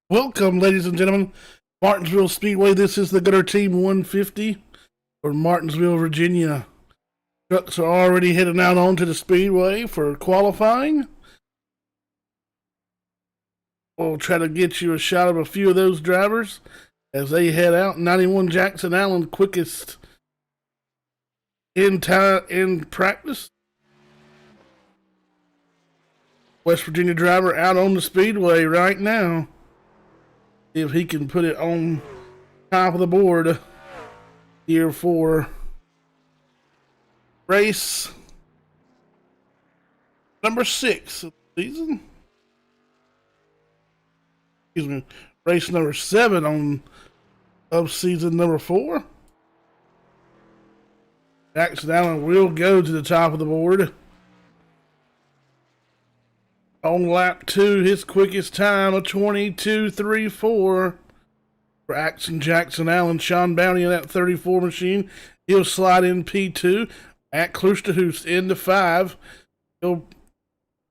Welcome, ladies and gentlemen. Martinsville Speedway. This is the Gutter Team 150 for Martinsville, Virginia. Trucks are already heading out onto the speedway for qualifying. We'll try to get you a shot of a few of those drivers as they head out. 91 Jackson Allen, quickest in practice. West Virginia driver out on the speedway right now. See if he can put it on top of the board here for race number 6 of the season. Excuse me, race number 7 of season number 4. Jackson Allen will go to the top of the board. On lap 2, his quickest time of 22.34 for Jackson Allen. Sean Bounty in that 34 machine. He'll slide in P2. Matt Klusterhuis into 5. He'll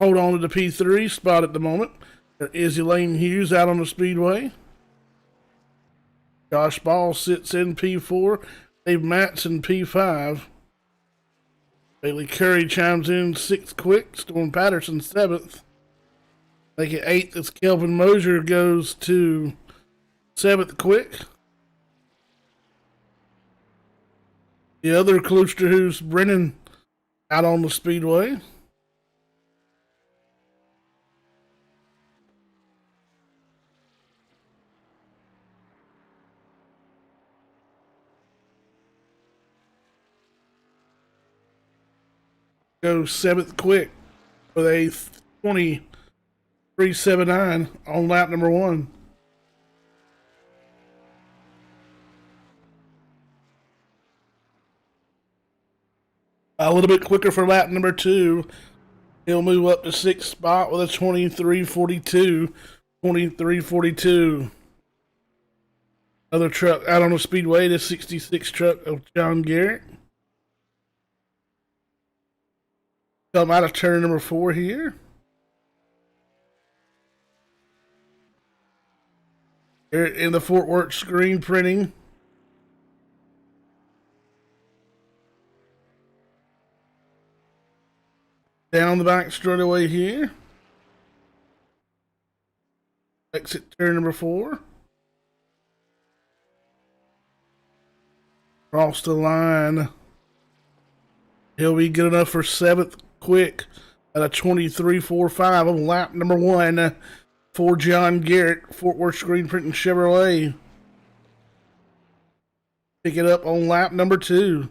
hold on to the P3 spot at the moment. There is Elaine Hughes out on the speedway. Josh Ball sits in P4. Dave Matson P5. Bailey Curry chimes in 6th quick. Storm Patterson 7th. Make it 8th as Kelvin Mosier goes to 7th quick. The other Klusterhuis, Brennan, out on the speedway. Goes 7th quick with a 23.79 on lap number 1. A little bit quicker for lap number 2. He'll move up to 6th spot with a 23.42. 23.42. Another truck out on the speedway, the 66 truck of John Garrett. Come out of turn number 4 here. Here in the Fort Worth screen printing. Down the back straightaway here. Exit turn number 4. Cross the line. He'll be good enough for 7th quick at a 23.45 on lap number 1 for John Garrett, Fort Worth Screen Printing Chevrolet. Pick it up on lap number 2.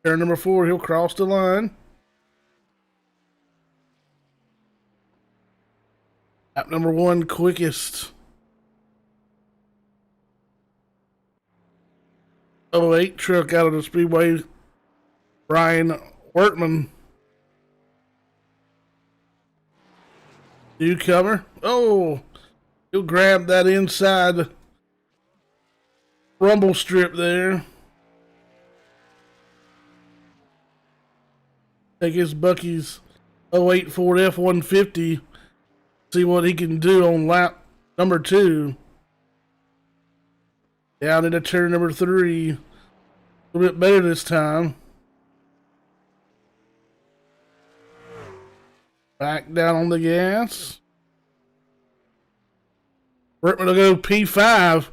Turn number 4, he'll cross the line. Lap number 1, quickest. 08 truck out of the speedway, Brian Wortman. Newcomer. Oh, he'll grab that inside rumble strip there. Take his Bucky's 08 Ford F-150. See what he can do on lap number 2. Down into turn number 3. A little bit better this time. Back down on the gas. Wortman will go P5.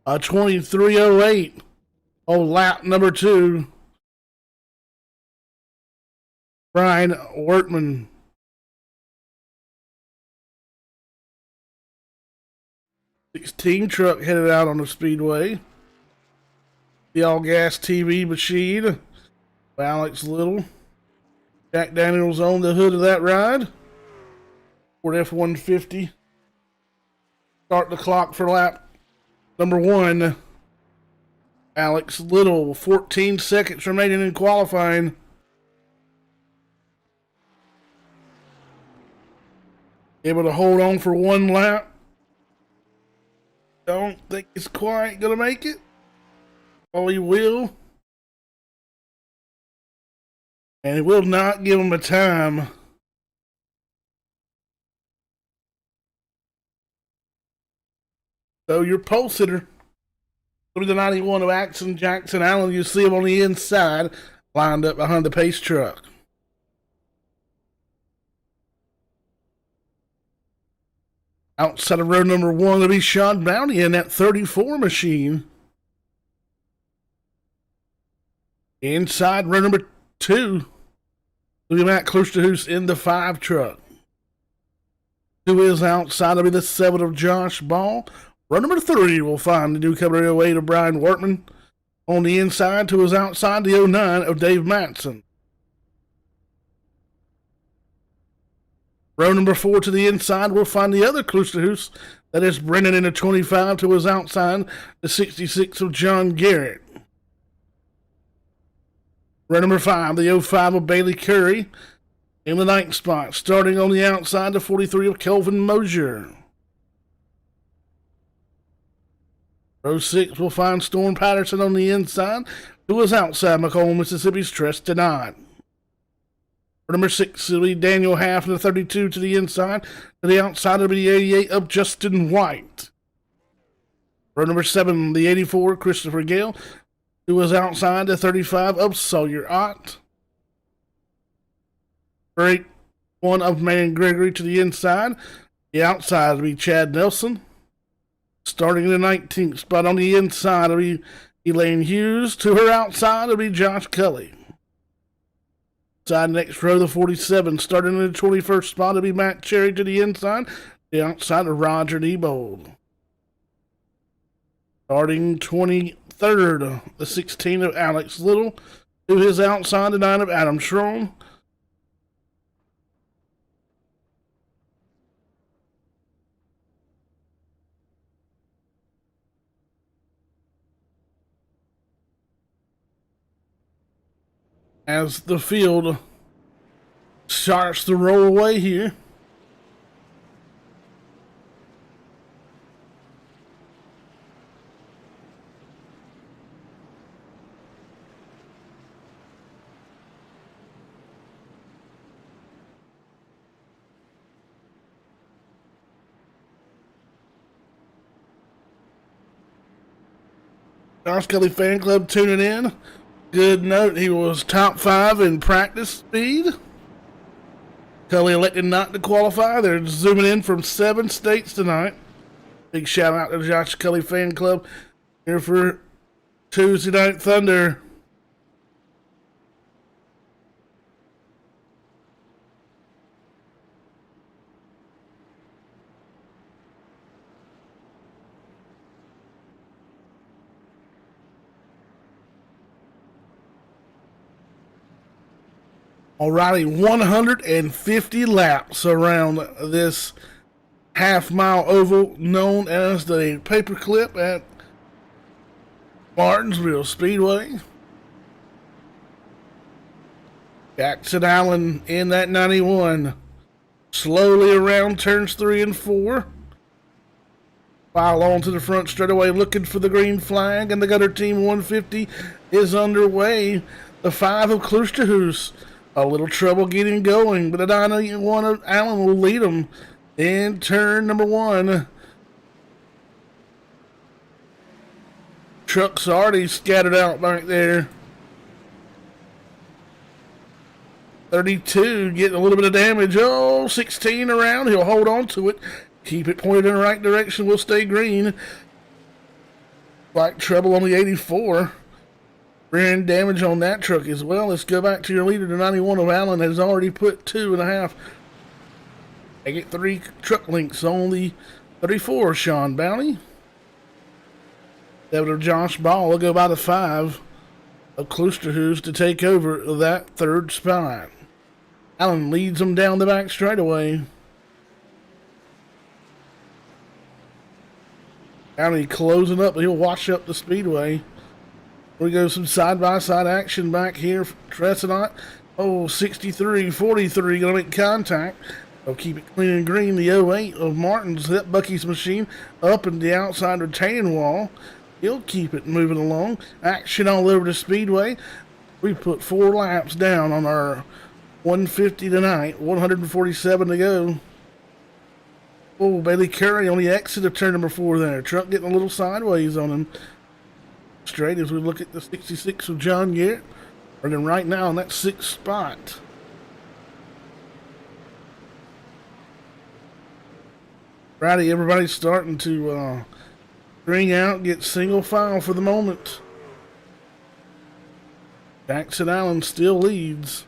23.08 on lap number 2. Brian Wortman. Team truck headed out on the speedway. The all gas TV machine. Alex Little. Jack Daniels on the hood of that ride. Ford F-150. Start the clock for lap number 1. Alex Little, 14 seconds remaining in qualifying. Able to hold on for 1 lap. Don't think he's quite gonna make it. Oh, he will. And he will not give him a time. So your pole sitter, the 91 of Axon Jackson Allen, you see him on the inside, lined up behind the pace truck. Outside of row number 1 will be Sean Bounty in that 34 machine. Inside row number 2 will be Matt Klusterhuis in the 5 truck. Who is outside will be the 7 of Josh Ball. Row number 3 will find the newcomer 08 of Brian Wortman. On the inside to his outside, the 09 of Dave Matson. Row number 4 to the inside will find the other Klusterhuis. That is Brennan in the 25 to his outside, the 66 of John Garrett. Row number 5, the 05 of Bailey Curry. In the 9th spot, starting on the outside, the 43 of Kelvin Mosier. Row 6 will find Storm Patterson on the inside. To his outside, McComb, Mississippi's Tress Denard. Number 6 will be Daniel Half in the 32 to the inside. To the outside will be the 88 of Justin White. Row number 7, the 84, Christopher Gale. To his outside, the 35 of Sawyer Ott. Great one of Man Gregory to the inside. The outside will be Chad Nelson. Starting in the 19th spot on the inside will be Elaine Hughes. To her outside will be Josh Cully. Inside next row, the 47. Starting in the 21st spot will be Matt Cherry to the inside. The outside of Roger Diebold. Starting 23rd, the 16 of Alex Little. To his outside, the 9 of Adam Schromm. As the field starts to roll away here. Josh Cully Fan Club tuning in. Good note, he was top 5 in practice speed. Cully elected not to qualify. They're zooming in from 7 states tonight. Big shout out to Josh Cully Fan Club here for Tuesday Night Thunder. Alrighty, 150 laps around this half-mile oval known as the Paperclip at Martinsville Speedway. Jackson Allen in that 91. Slowly around turns 3 and 4. File on to the front straightaway looking for the green flag, and the Gutter Team 150 is underway. The 5 of Klusterhuis. A little trouble getting going, but the 91 of Allen will lead them in turn number 1. Truck's already scattered out back there. 32 getting a little bit of damage. Oh, 16 around. He'll hold on to it. Keep it pointed in the right direction. We'll stay green. Like trouble on the 84. Rear-end damage on that truck as well. Let's go back to your leader. The 91 of Allen has already put 2.5. They get 3 truck links on the 34, Sean Bounty. That of Josh Ball will go by the 5 of Klusterhuis to take over that 3rd spot. Allen leads them down the back straightaway. Bounty closing up. He'll wash up the speedway. We go some side-by-side action back here for Tressenot. Oh, 63-43 going to make contact. They'll keep it clean and green. The 08 of Martin's hit Bucky's machine up in the outside retaining wall. He'll keep it moving along. Action all over the speedway. We put 4 laps down on our 150 tonight. 147 to go. Oh, Bailey Curry on the exit of turn number 4 there. Truck getting a little sideways on him. Straight as we look at the 66 of John Garrett. Running right now in that 6th spot. Righty, everybody's starting to string out, get single file for the moment. Jackson Allen still leads.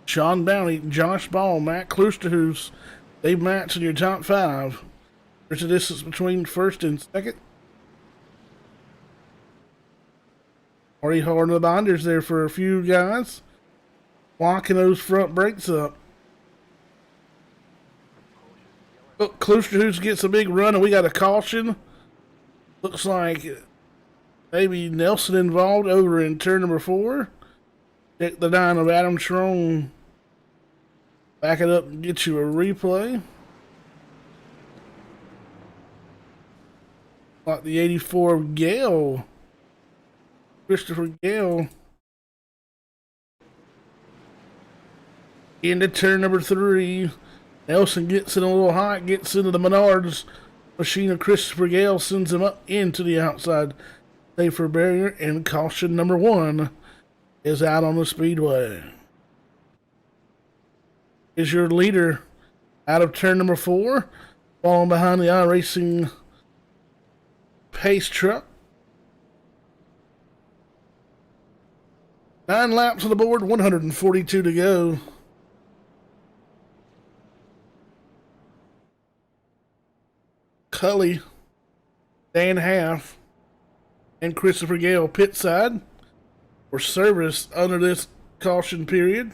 Sean Downey, Josh Ball, Matt Klusterhuis, Dave Matson, your top 5. There's a distance between first and second. Already hard in the binders there for a few guys. Locking those front brakes up. Look, Klusterhuis gets a big run and we got a caution. Looks like maybe Nelson involved over in turn number 4. Check the 9 of Adam Schroen. Back it up and get you a replay. Like the 84 of Gale. Christopher Gale. Into turn number 3. Nelson gets in a little hot, gets into the Menards machine of Christopher Gale, sends him up into the outside safer barrier, and caution number 1 is out on the speedway. Is your leader out of turn number 4, falling behind the iRacing pace truck. 9 laps on the board, 142 to go. Cully, Dan Half, and Christopher Gale pit side for service under this caution period.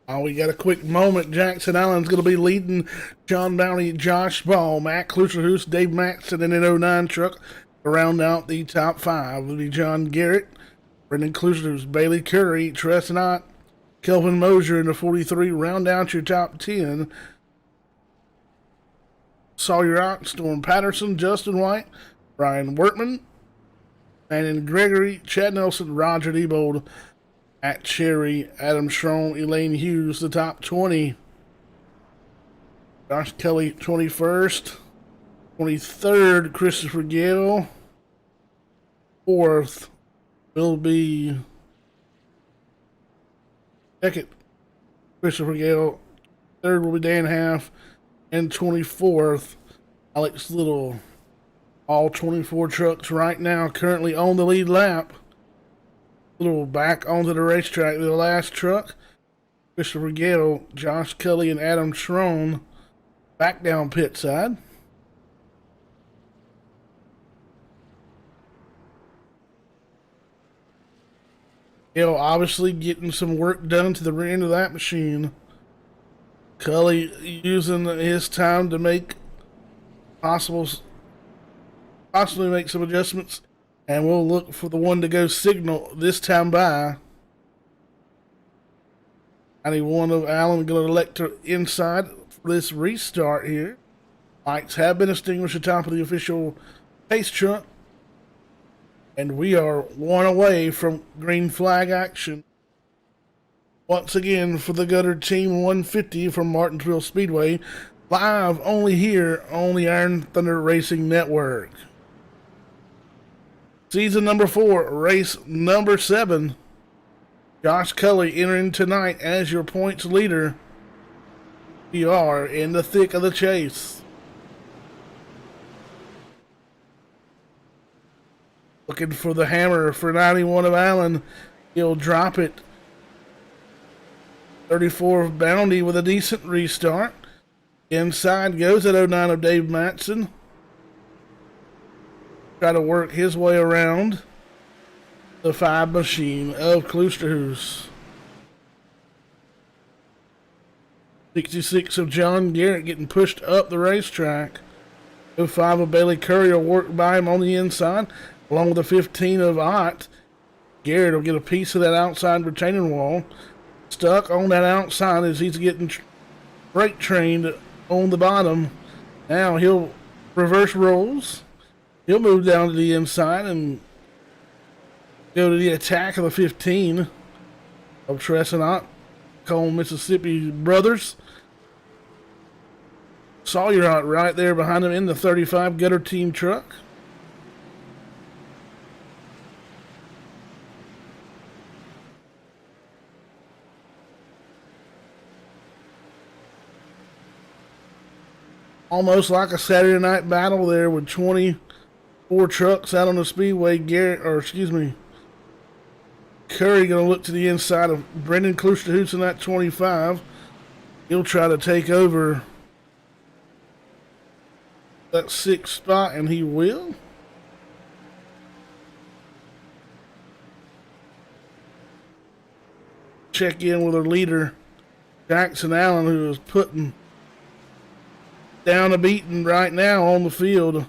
Oh, we got a quick moment. Jackson Allen's going to be leading. John Downey, Josh Ball, Matt Klusterhuis, Dave Matson in an 09 truck to round out the top 5. It'll be John Garrett, Brendan Klusterhuis, Bailey Curry, Tress Knott, Kelvin Mosier in the 43. Round out your top 10. Sawyer Ox, Storm Patterson, Justin White, Brian Wertman, Brandon Gregory, Chad Nelson, Roger Diebold, Matt Cherry, Adam Schroen, Elaine Hughes, the top 20. Josh Kelly, 21st. 23rd, Christopher Gale. 4th will be second, Christopher Gale. 3rd will be Dan Half. And 24th, Alex Little. All 24 trucks right now currently on the lead lap. Little back onto the racetrack. The last truck, Christopher Gale, Josh Kelly, and Adam Schroen back down pit side. Gale obviously getting some work done to the rear end of that machine. Cully using his time to make possibly make some adjustments. And we'll look for the one to go signal this time by. 91 of Allen going to elect to inside for this restart here. Lights have been extinguished at the top of the official pace truck. And we are 1 away from green flag action. Once again for the Gutter Team 150 from Martinsville Speedway. Live only here on the Iron Thunder Racing Network. Season number 4, race number 7. Josh Cully entering tonight as your points leader. We are in the thick of the chase. Looking for the hammer for 91 of Allen. He'll drop it. 34 of Bounty with a decent restart. Inside goes at 09 of Dave Matson. Try to work his way around the 5 machine of Klusterhuis. 66 of John Garrett getting pushed up the racetrack. 05 of Bailey Curry will work by him on the inside, along with the 15 of Ott. Garrett will get a piece of that outside retaining wall. stuck on that outside as he's getting brake trained on the bottom. Now he'll reverse rolls. He'll move down to the inside and go to the attack of the 15 of Tressenant, Cole, Mississippi brothers. Sawyer right there behind him in the 35 Gutter Team truck. Almost like a Saturday night battle there with 24 trucks out on the speedway. Curry going to look to the inside of Brendan Klusterhoots in that 25. He'll try to take over that 6th spot, and he will. Check in with our leader, Jackson Allen, who is putting down a beating right now on the field.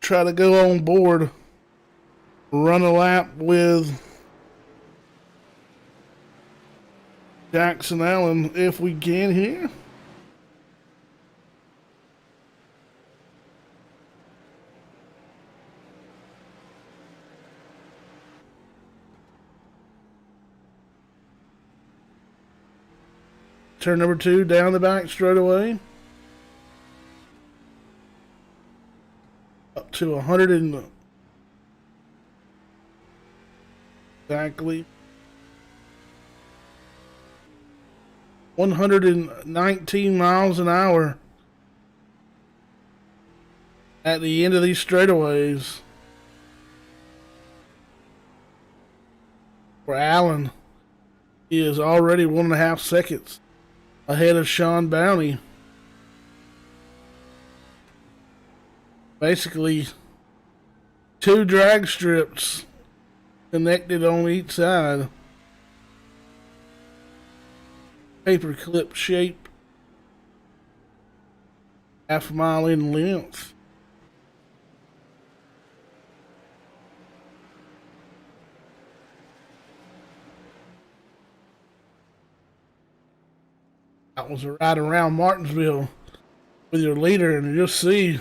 Try to go on board, run a lap with Jackson Allen if we can here. Turn number 2 down the back straightaway. Up to 100 and exactly 119 miles an hour at the end of these straightaways. For Allen, he is already 1.5 seconds ahead of Sean Bounty. Basically, 2 drag strips connected on each side. Paperclip shape. Half a mile in length. That was a ride around Martinsville with your leader, and you'll see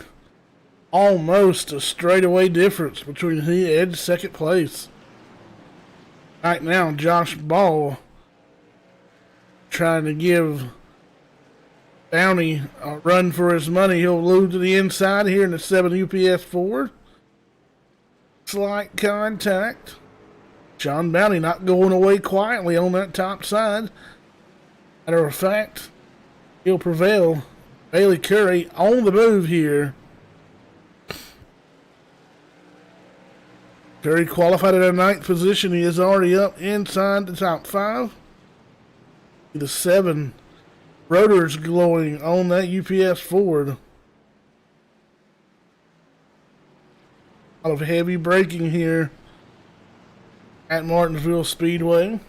almost a straightaway difference between he and second place. Right now, Josh Ball trying to give Bounty a run for his money. He'll move to the inside here in the 7 UPS 4. Slight contact. Sean Bounty not going away quietly on that top side. Matter of fact, he'll prevail. Bailey Curry on the move here. Curry qualified at a 9th position. He is already up inside the top 5. The 7 rotors glowing on that UPS Ford. A lot of heavy braking here at Martinsville Speedway.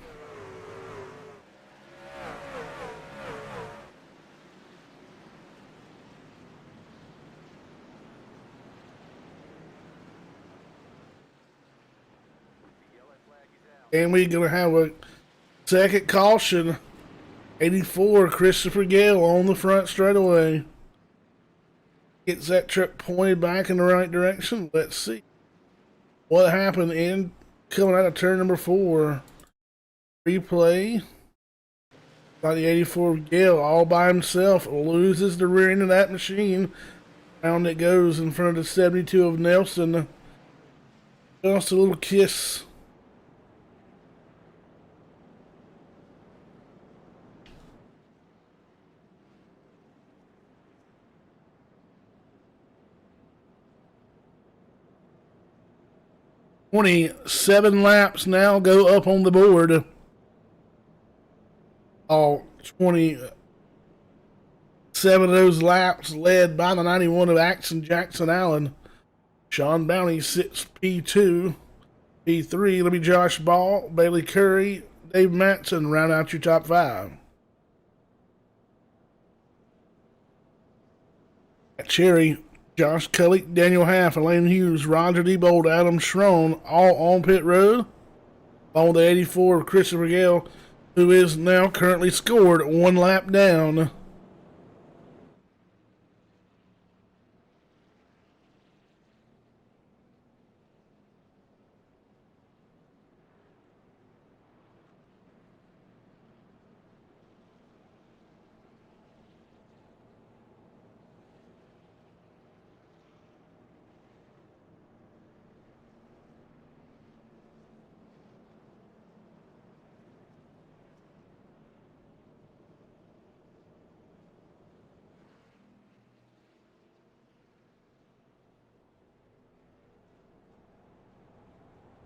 And we're going to have a second caution. 84, Christopher Gale on the front straightaway. Gets that truck pointed back in the right direction. Let's see what happened in coming out of turn number 4. Replay. By the 84 Gale all by himself. Loses the rear end of that machine. Down it goes in front of the 72 of Nelson. Just a little kiss. "27 laps now go up on the board. All 27 of those laps led by the 91 of Axon Jackson Allen. Sean Bounty sits P2. P3, it'll be Josh Ball, Bailey Curry, Dave Matson round out your top 5. At Cherry, Josh Kelly, Daniel Half, Elaine Hughes, Roger Debold, Adam Schroen, all on pit road. On the 84 of Christopher Gale, who is now currently scored 1 lap down.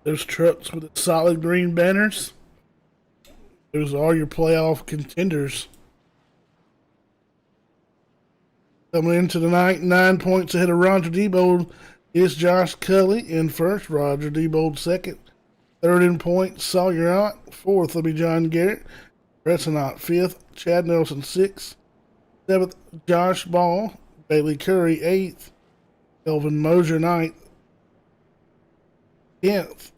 Those trucks with the solid green banners. Those are your playoff contenders. Coming into the night, 9 points ahead of Roger Debold is Josh Cully in first. Roger Debold second. Third in points, Sawyer Ott. Fourth will be John Garrett. Prestonot fifth. Chad Nelson sixth. Seventh, Josh Ball. Bailey Curry eighth. Elvin Mosier ninth. 10th,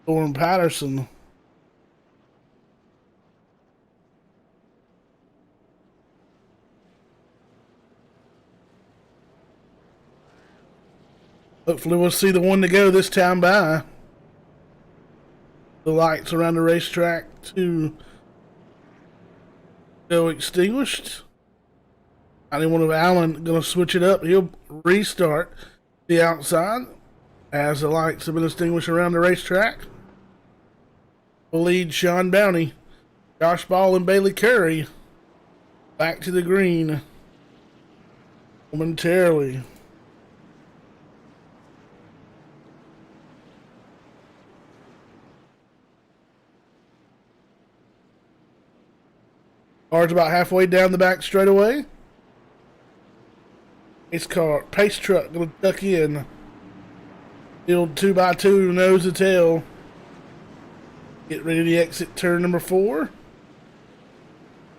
Thorne Patterson. Hopefully we'll see the one to go this time by. The lights around the racetrack to go extinguished. Anyone of Allen going to switch it up. He'll restart the outside as the lights have been extinguished around the racetrack. Will lead Sean Bounty, Josh Ball, and Bailey Curry back to the green momentarily. Car's about halfway down the back straightaway. Pace truck gonna duck in. Field 2x2, nose to tail. Get ready to exit turn number 4.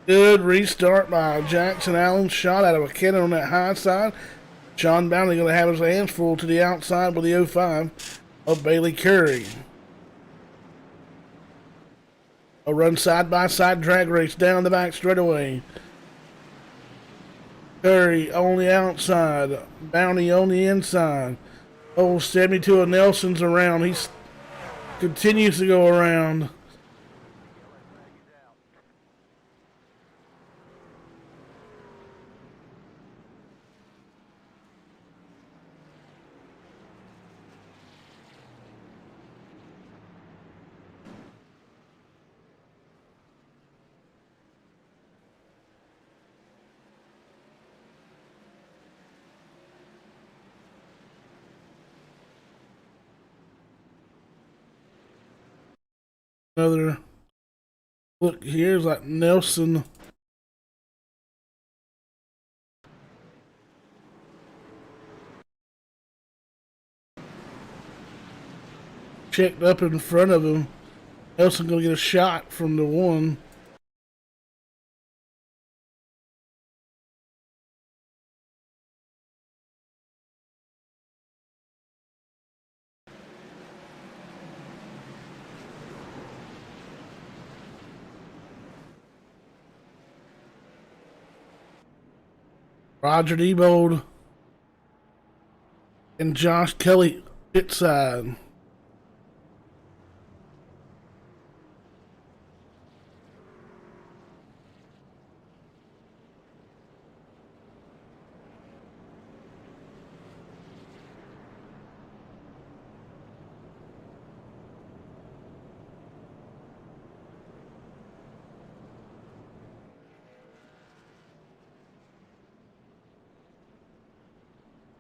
Good restart by Jackson Allen. Shot out of a cannon on that high side. Sean Bounty gonna have his hands full to the outside with the 05 of Bailey Curry. A run side-by-side drag race down the back straightaway. Curry on the outside. Bounty on the inside. Oh, 72 of Nelson's around. He continues to go around. Another look here's like Nelson. Checked up in front of him. Nelson gonna get a shot from the one. Roger Debold and Josh Kelly pit side.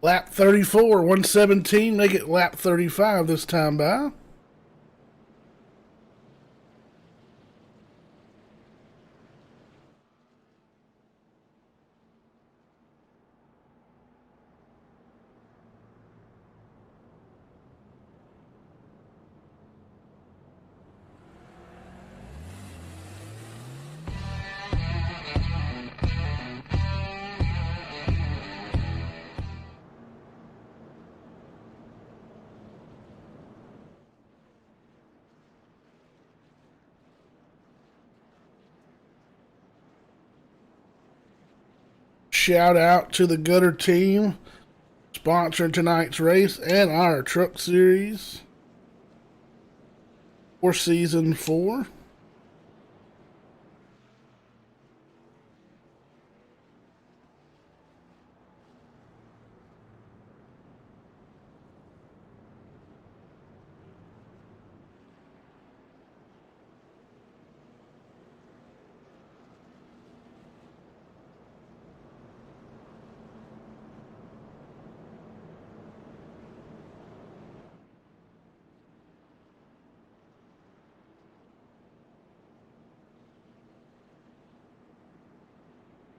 Lap 34, 117, make it lap 35 this time by. shout out to the Gutter team sponsoring tonight's race and our truck series for season 4.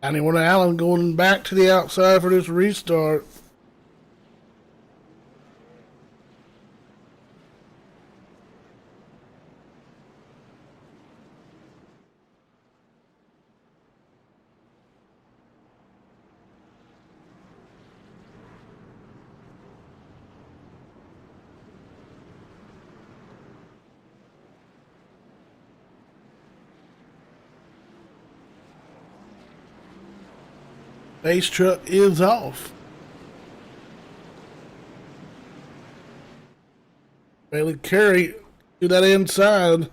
Anyone Allen going back to the outside for this restart. Base truck is off. Bailey Carey to that inside.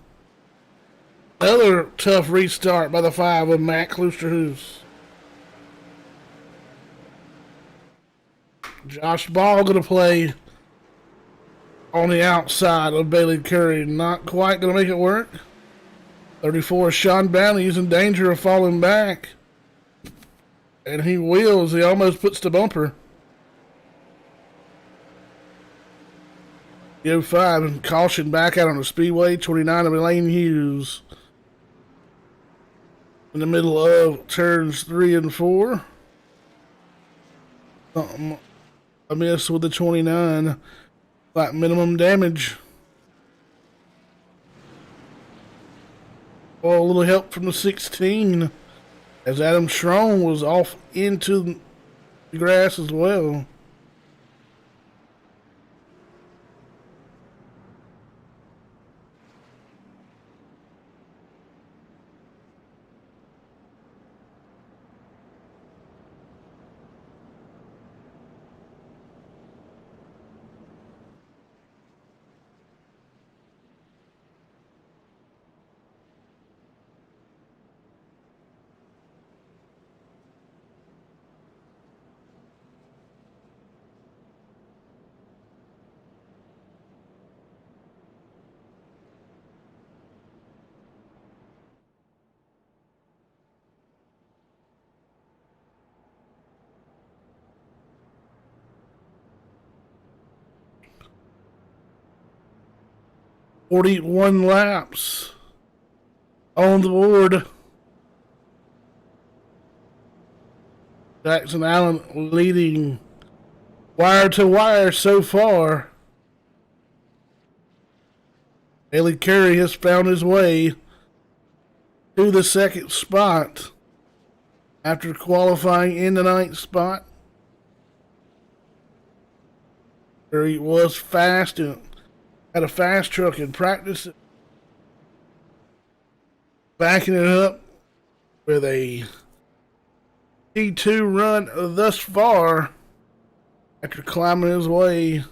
Another tough restart by the 5 of Matt Kloosterhuis. Josh Ball going to play on the outside of Bailey Carey. Not quite going to make it work. 34, Sean Bounty is in danger of falling back. And he wheels. He almost puts the bumper. Go 5 and caution back out on the speedway. 29 of Elaine Hughes. In the middle of turns 3 and 4. Something a miss with the 29. Like minimum damage. Oh, a little help from the 16. As Adam Strong was off into the grass as well. "41 laps on the board." Jackson Allen leading wire to wire so far. Bailey Carey has found his way to the 2nd spot after qualifying in the 9th spot. He was fast and had a fast truck in practice. Backing it up with a T2 run thus far after climbing his way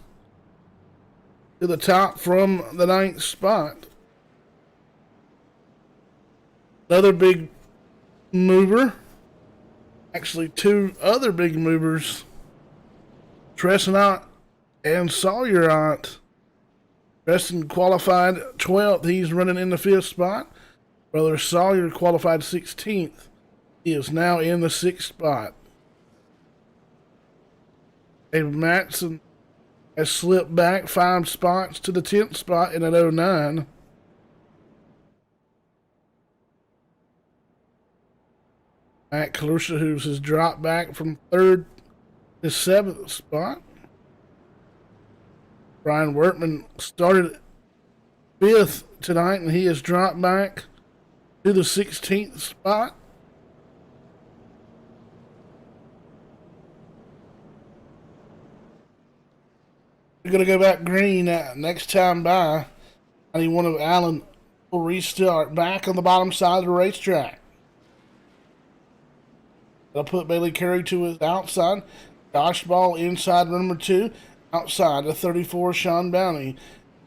to the top from the 9th spot. Another big mover. Actually, 2 other big movers. Tresnant and Sawyerant. Preston qualified 12th. He's running in the 5th spot. Brother Sawyer qualified 16th. He is now in the 6th spot. David Matson has slipped back 5 spots to the 10th spot in an 09. Matt Kloosterhuis has dropped back from 3rd to 7th spot. Brian Wortman started 5th tonight, and he has dropped back to the 16th spot. We're going to go back green next time by. I need one of Allen will restart back on the bottom side of the racetrack. I'll put Bailey Curry to his outside. Josh Ball inside run number 2. Outside of 34, Sean Bounty.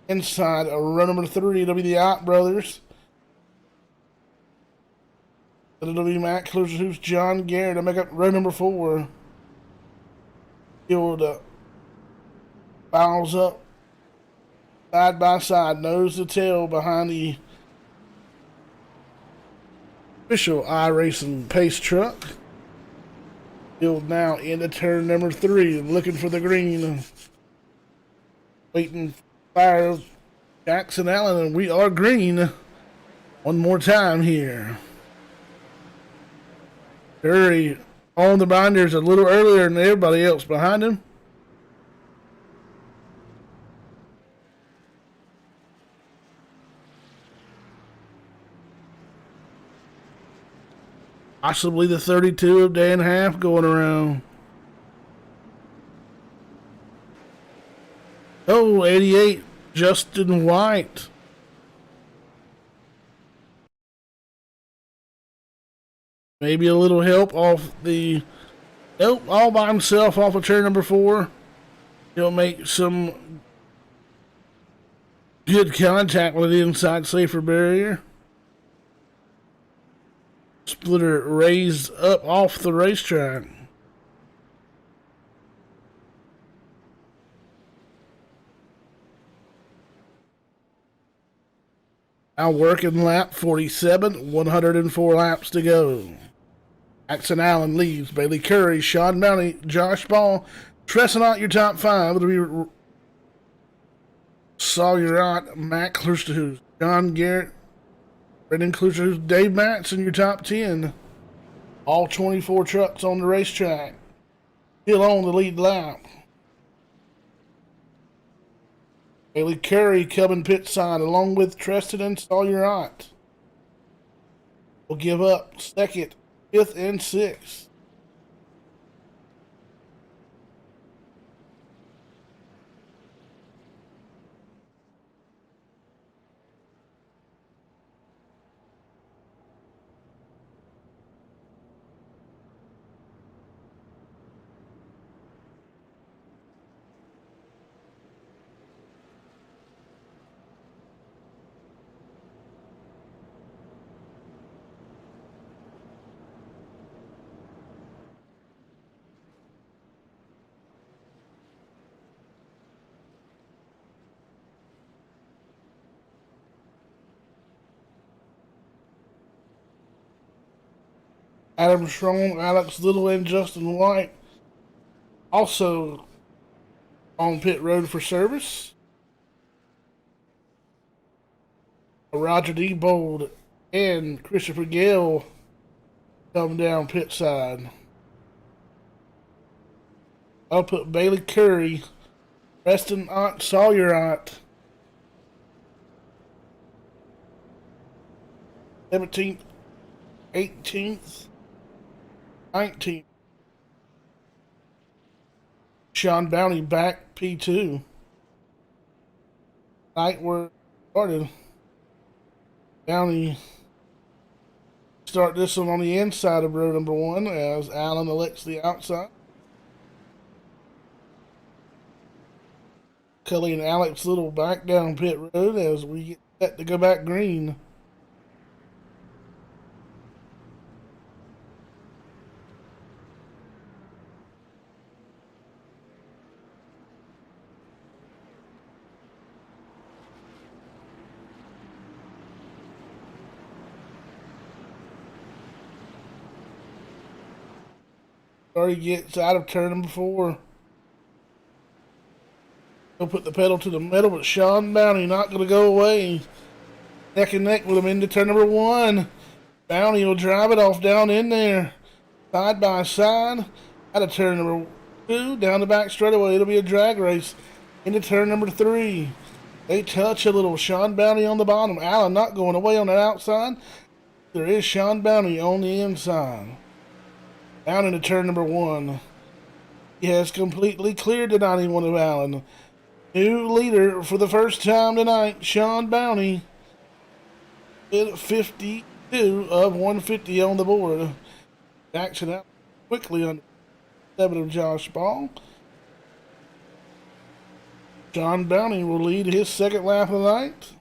Inside of run number 3, it'll be the Ott brothers. It'll be Matt Closer, who's John Garrett. I make up run number 4. He'll fouls up side by side, nose to tail behind the official iRacing pace truck. He'll now into turn number 3, looking for the green. Waiting fire Jackson Allen, and we are green one more time here. Curry on the binders a little earlier than everybody else behind him. Possibly the 32 of Dan Half going around. Oh, 88, Justin White. Maybe a little help off the... Nope, all by himself off of turn number 4. He'll make some good contact with the inside safer barrier. Splitter raised up off the racetrack. Now working lap 47, 104 laps to go. Jackson Allen leads. Bailey Curry, Sean Bounty, Josh Ball. Stressing out your top 5. It'll be Sawyer Ott, Matt Klusterhuis, John Garrett, Brendan Klusterhuis, Dave Matson, your top 10. All 24 trucks on the racetrack. Still on the lead lap. Bailey Curry coming pit side along with Treston and Sawyer Ott. Will give up 2nd, 5th, and 6th. Adam Strong, Alex Little, and Justin White also on pit road for service. Roger D. Bold and Christopher Gale come down pit side. I'll put Bailey Curry, Preston Ott, Sawyer Ott, 17th, 18th, 19th. Sean Bounty back P2. Night where it started. Bounty start this one on the inside of row number 1 as Allen elects the outside. Cully and Alex Little back down pit road as we get set to go back green. Already gets out of turn number 4. He'll put the pedal to the metal, but Sean Bounty not going to go away. Neck and neck with him into turn number 1. Bounty will drive it off down in there. Side by side. Out of turn number 2. Down the back straightaway. It'll be a drag race. Into turn number 3. They touch a little. Sean Bounty on the bottom. Allen not going away on that outside. There is Sean Bounty on the inside. Down into turn number 1. He has completely cleared the 91 of Allen. New leader for the first time tonight, Sean Bounty. 52 of 150 on the board. Jackson quickly under 7 of Josh Ball. Sean Bounty will lead his second lap of the night.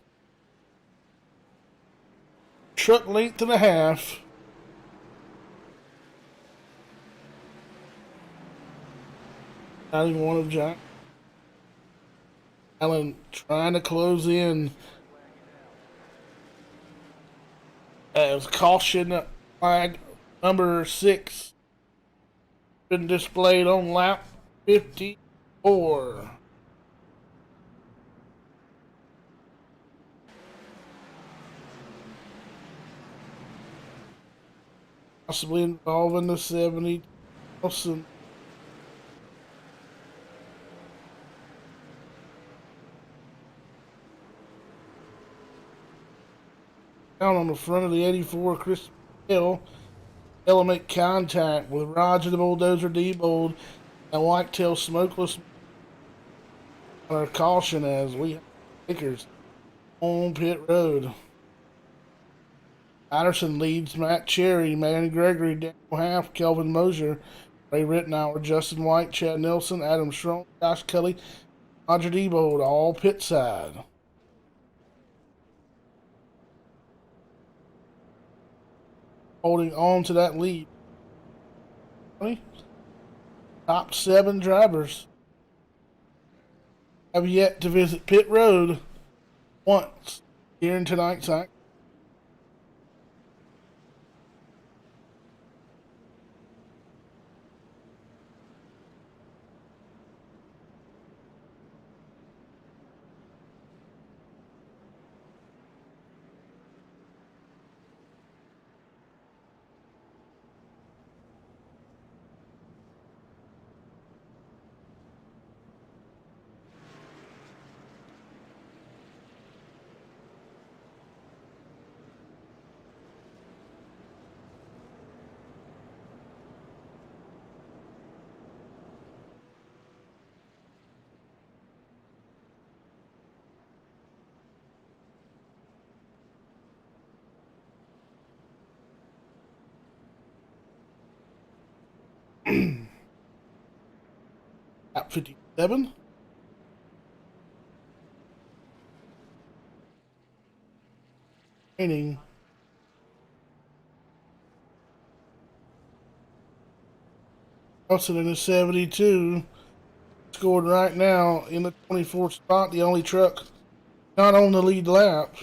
Truck length and a half. Not even one of Jack Allen trying to close in. As caution flag number 6 been displayed on lap 54. Possibly involving the 70 Nelson. Down on the front of the 84, Chris Hill. They'll make contact with Roger the Bulldozer Diebold and Whitetail Smokeless on our caution as we have stickers on pit road. Patterson leads Matt Cherry, Manny Gregory, Daniel Half, Kelvin Mosier, Ray Rittenauer, Justin White, Chad Nelson, Adam Strong, Josh Kelly, Roger Diebold, all pit side. Holding on to that lead. Top 7 drivers have yet to visit pit road once here in tonight's act. At 57. Training. Nelson in the 72. Scored right now in the 24th spot. The only truck not on the lead lap.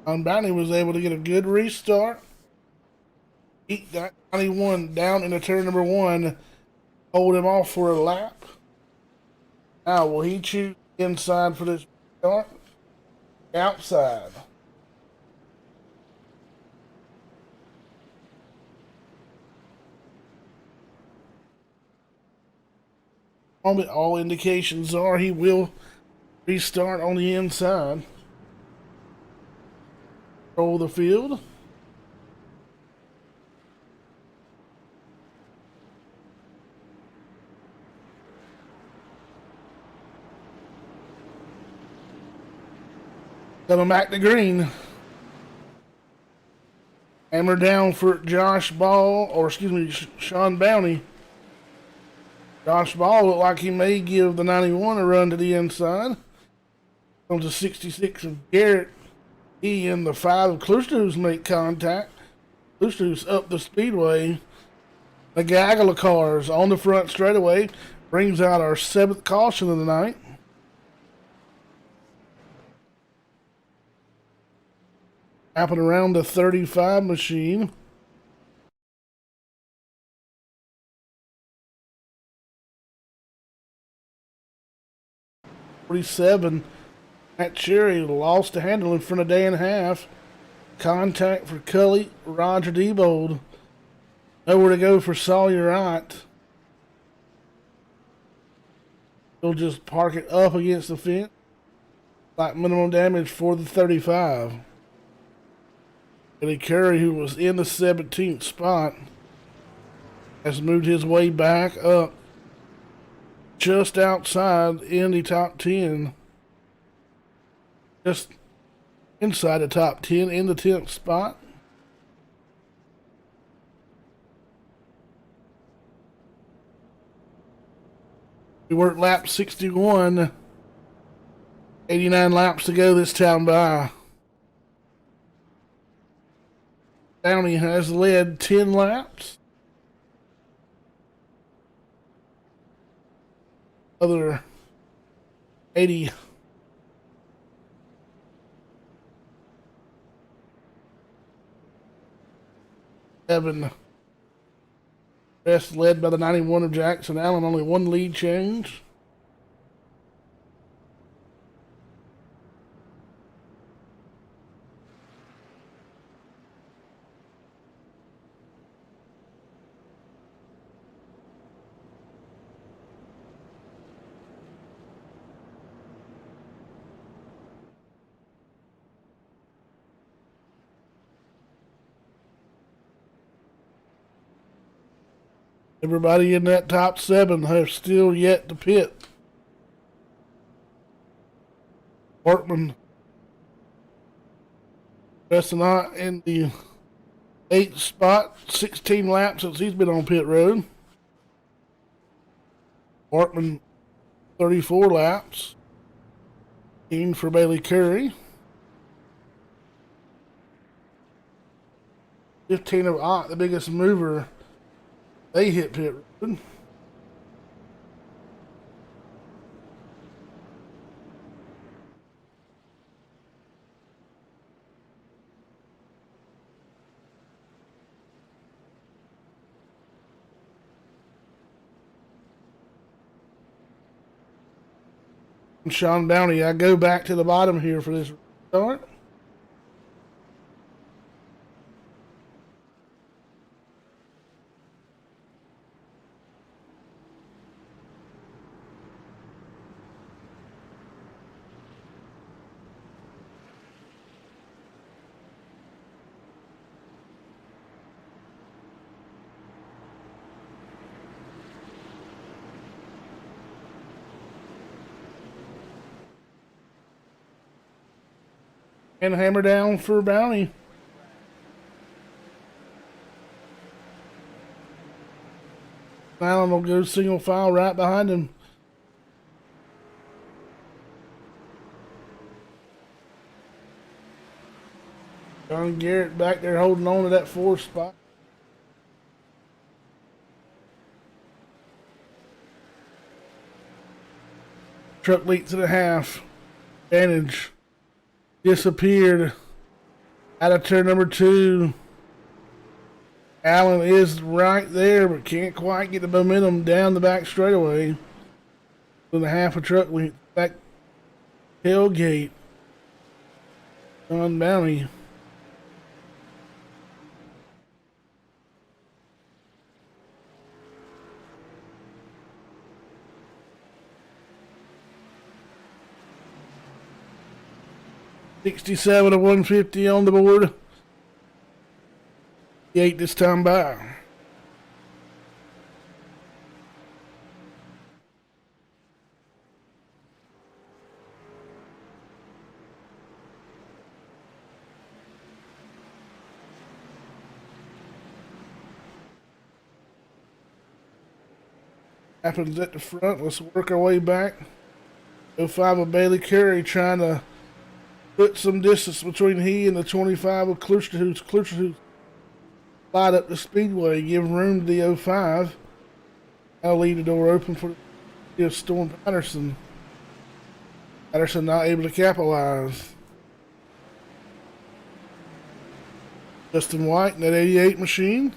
Bounty was able to get a good restart. He got 91 down into turn number 1. Hold him off for a lap. Now, will he choose inside for this start? Outside. All indications are he will restart on the inside. Roll the field. Coming back to green. Hammer down for Josh Ball, or excuse me, Sean Bounty. Josh Ball looked like he may give the 91 a run to the inside. On the 66 of Garrett. He and the 5 of Kluster's make contact. Kluster's up the speedway. The gaggle of cars on the front straightaway brings out our 7th caution of the night. Wrapping around the 35 machine. .47. Matt Cherry lost the handle in front of Dan Half. Contact for Cully, Roger Diebold. Nowhere to go for Sawyer Wright. He'll just park it up against the fence. Like minimum damage for the 35. Eddie Curry, who was in the 17th spot, has moved his way back up just outside in the top 10. Just inside the top 10 in the 10th spot. We worked lap 61. 89 laps to go this time by. Downey has led 10 laps. Other 80. Rest led by the 91 of Jackson Allen, only one lead change. Everybody in that top 7 have still yet to pit. Workman resting out in the 8th spot, 16 laps since he's been on pit road. Workman 34 laps. In for Bailey Curry. 15 of Ott, the biggest mover. They hit pit road. Sean Downey, I go back to the bottom here for this start. And hammer down for Bounty. Allen will go single file right behind him. John Garrett back there holding on to that 4th spot. Truck length and a half. Advantage. Disappeared out of turn number 2. Allen is right there, but can't quite get the momentum down the back straightaway. 2.5 a truck length back tailgate on Bounty. $67 to $150 on the board. 8 this time by. Happens at the front. Let's work our way back. 05 of Bailey Curry trying to put some distance between he and the 25 of Kluster, who's slide up the speedway, give room to the 05. I'll leave the door open for Storm Patterson. Patterson not able to capitalize. Justin White in that 88 machine.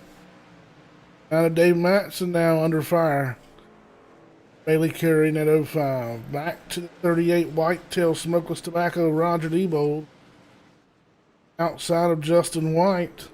Now Dave Matson now under fire. Bailey Curry in that 05. Back to the 38 Whitetail Smokeless Tobacco Roger Debold. Outside of Justin White.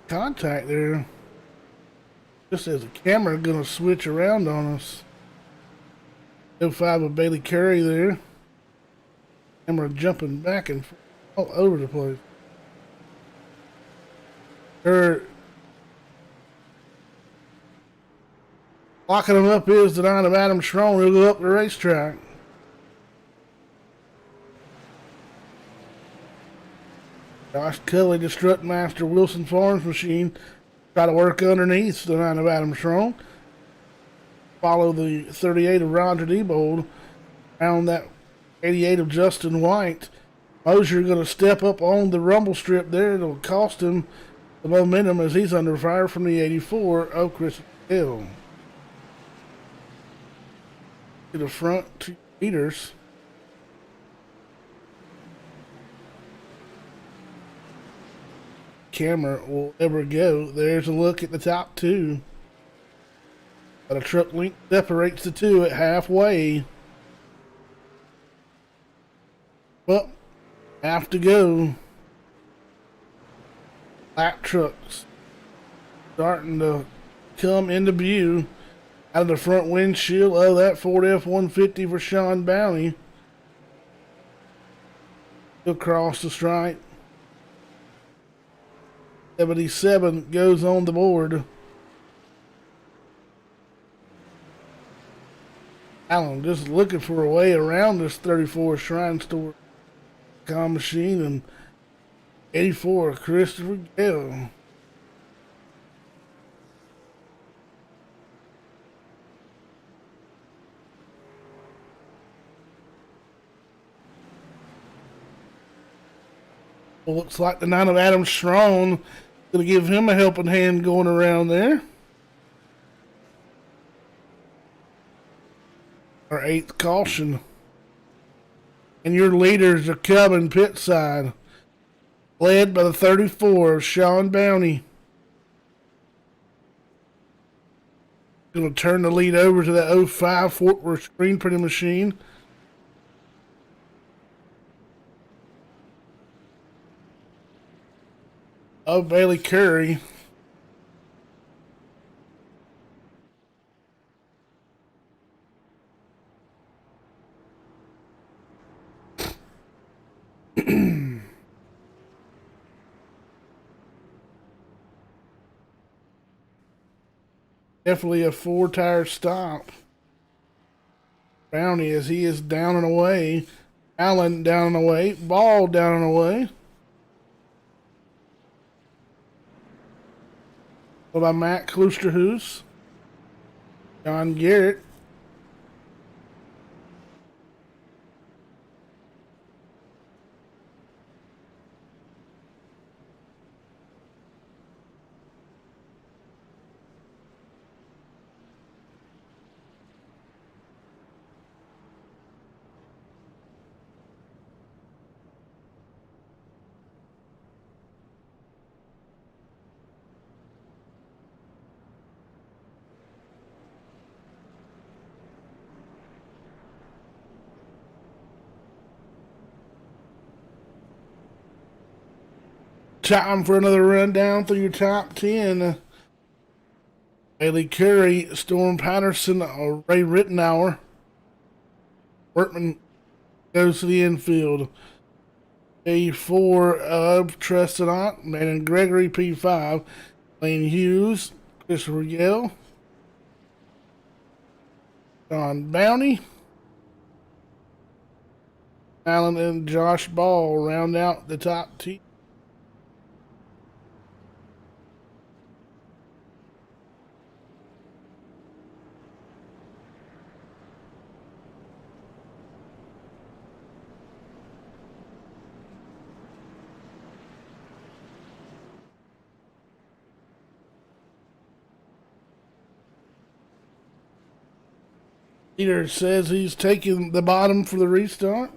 Contact there. Just as a camera gonna switch around on us. 05 with Bailey Curry there. Camera jumping back and forth all over the place. Locking him up is the 9 of Adam Strong. He'll go up the racetrack. Josh Cully, the Strutmaster Wilson Farms machine. Try to work underneath the 9 of Adam Strong. Follow the 38 of Roger Diebold. Around that 88 of Justin White. Mosier going to step up on the rumble strip there. It'll cost him the momentum as he's under fire from the 84 of Chris Hill. To the front, 2 meters. Camera will ever go. There's a look at the top 2. But a truck link separates the 2 at halfway. Well, have to go. Lap trucks starting to come into view out of the front windshield of that Ford F-150 for Sean Bounty. He'll cross the stripe. 77 goes on the board. Allen just looking for a way around this 34 Shrine Store machine, and 84 Christopher Gale. Well, looks like the 9 of Adam Strong going to give him a helping hand going around there. Our 8th caution. And your leaders are coming pit side. Led by the 34 of Sean Bounty. Going to turn the lead over to the 05 Fort Worth screen printing machine. Of Bailey Curry. Definitely a 4-tire stop. Bounty as he is down and away. Allen down and away. Ball down and away. What about Matt Klusterhuis? John Garrett. Time for another rundown through your top 10. Bailey Curry, Storm Patterson, Ray Rittenauer. Workman goes to the infield. A4 of Trestonant, Brandon Gregory, P5. Lane Hughes, Christopher Yale. John Bounty. Allen and Josh Ball round out the top 10. Peter says he's taking the bottom for the restart.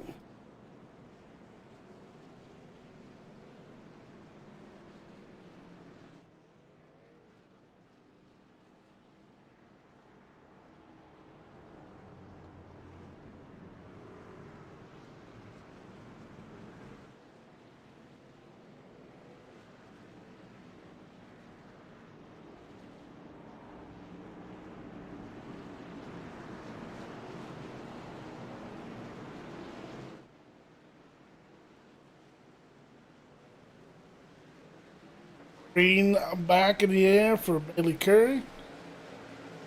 Green back in the air for Bailey Curry.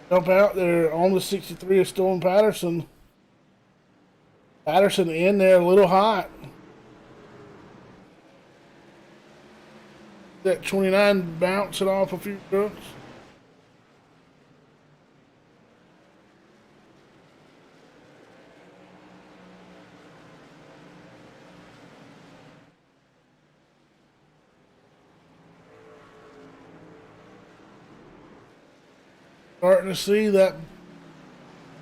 Jump out there on the 63 of Storm Patterson. Patterson in there a little hot. That 29 bouncing off a few trucks. Starting to see that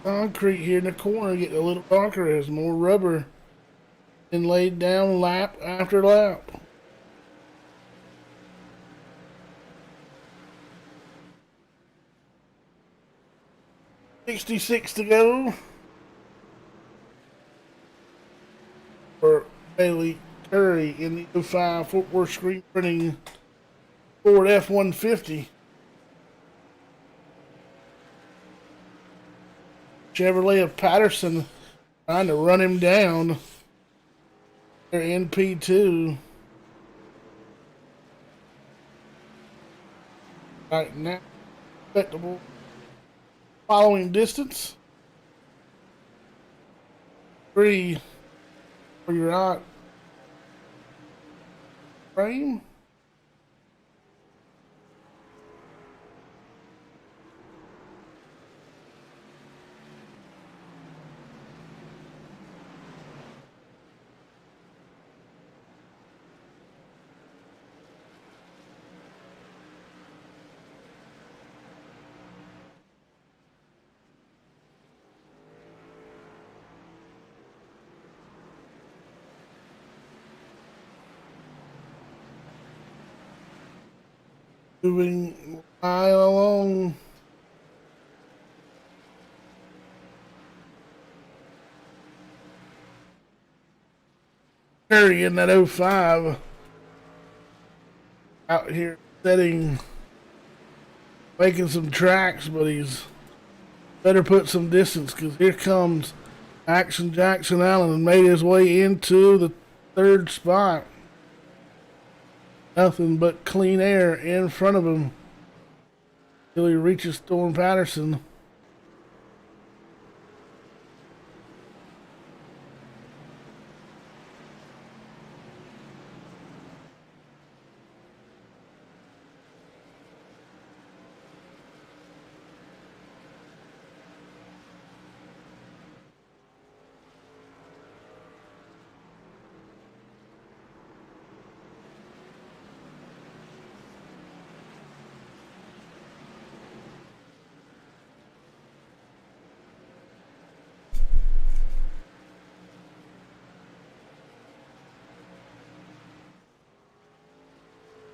concrete here in the corner getting a little darker as more rubber been laid down lap after lap. $66 to go for Bailey Curry in the 05 Fort Worth screen printing Ford F-150. Chevrolet of Patterson trying to run him down. They're in P2. Right now, respectable following distance. 3 for your right frame. Moving right along. Curry in that 05 out here setting, making some tracks, but he's better put some distance because here comes Jackson Allen and made his way into the 3rd spot. Nothing but clean air in front of him till he reaches Storm Patterson.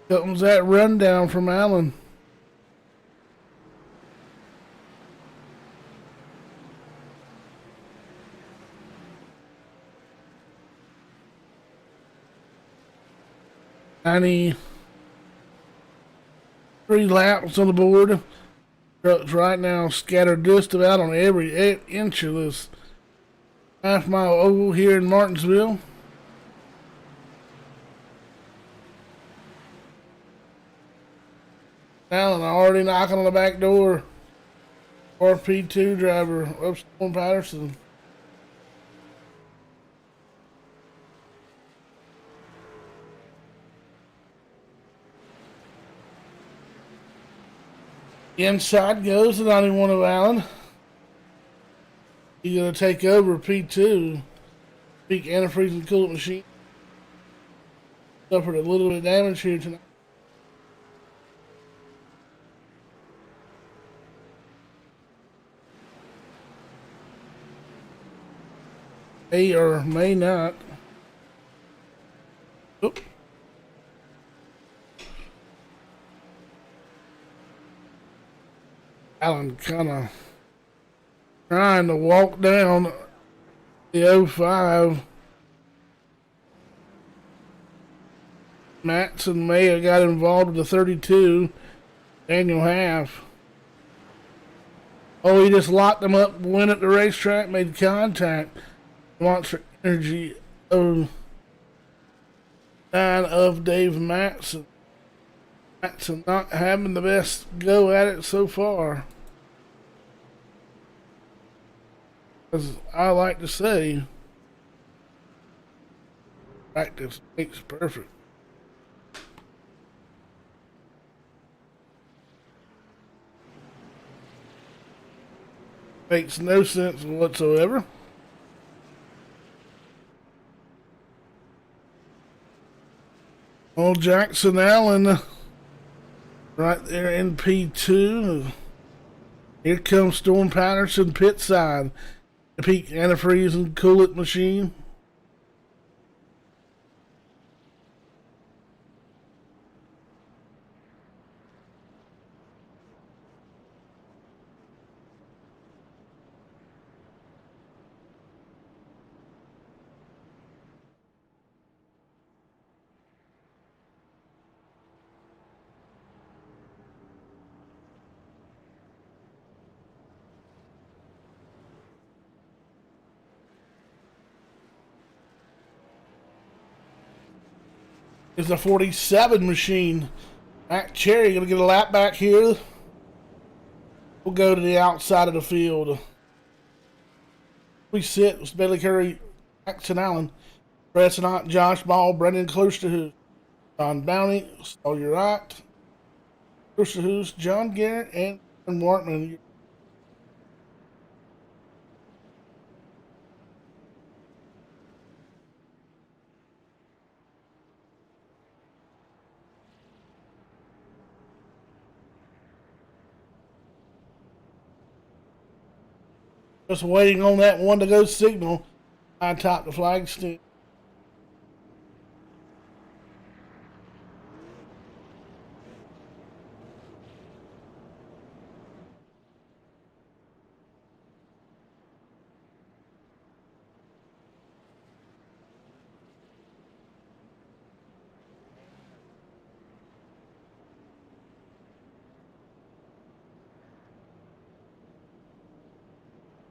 Comes that rundown from Allen. Three laps on the board. Trucks right now scattered just about on every inch of this half-mile oval here in Martinsville. Allen already knocking on the back door. RP2 driver of Storm Patterson. Inside goes the 91 of Allen. He's going to take over P2. Peak antifreeze and coolant machine. Suffered a little bit of damage here tonight. May or may not. Oop. Allen kind of trying to walk down the 05. Matson may have got involved with the 32. Daniel Half. Oh, he just locked them up, went at the racetrack, made contact. Monster Energy 09 of Dave Matson. Jackson not having the best go at it so far. As I like to say, practice makes perfect. Makes no sense whatsoever. Old Jackson Allen right there in P2. Here comes Storm Patterson pit side. The peak antifreeze and coolant machine. Is the 47 machine. Matt Cherry gonna get a lap back here. We'll go to the outside of the field. We sit with Bailey Curry, Jackson Allen, Preston Josh Ball, Brendan Closterhoos, John Bounty, Sawyer Wright, Closterhoos, John Garrett, and Wartman. Just waiting on that one to go signal. I top the flag stand.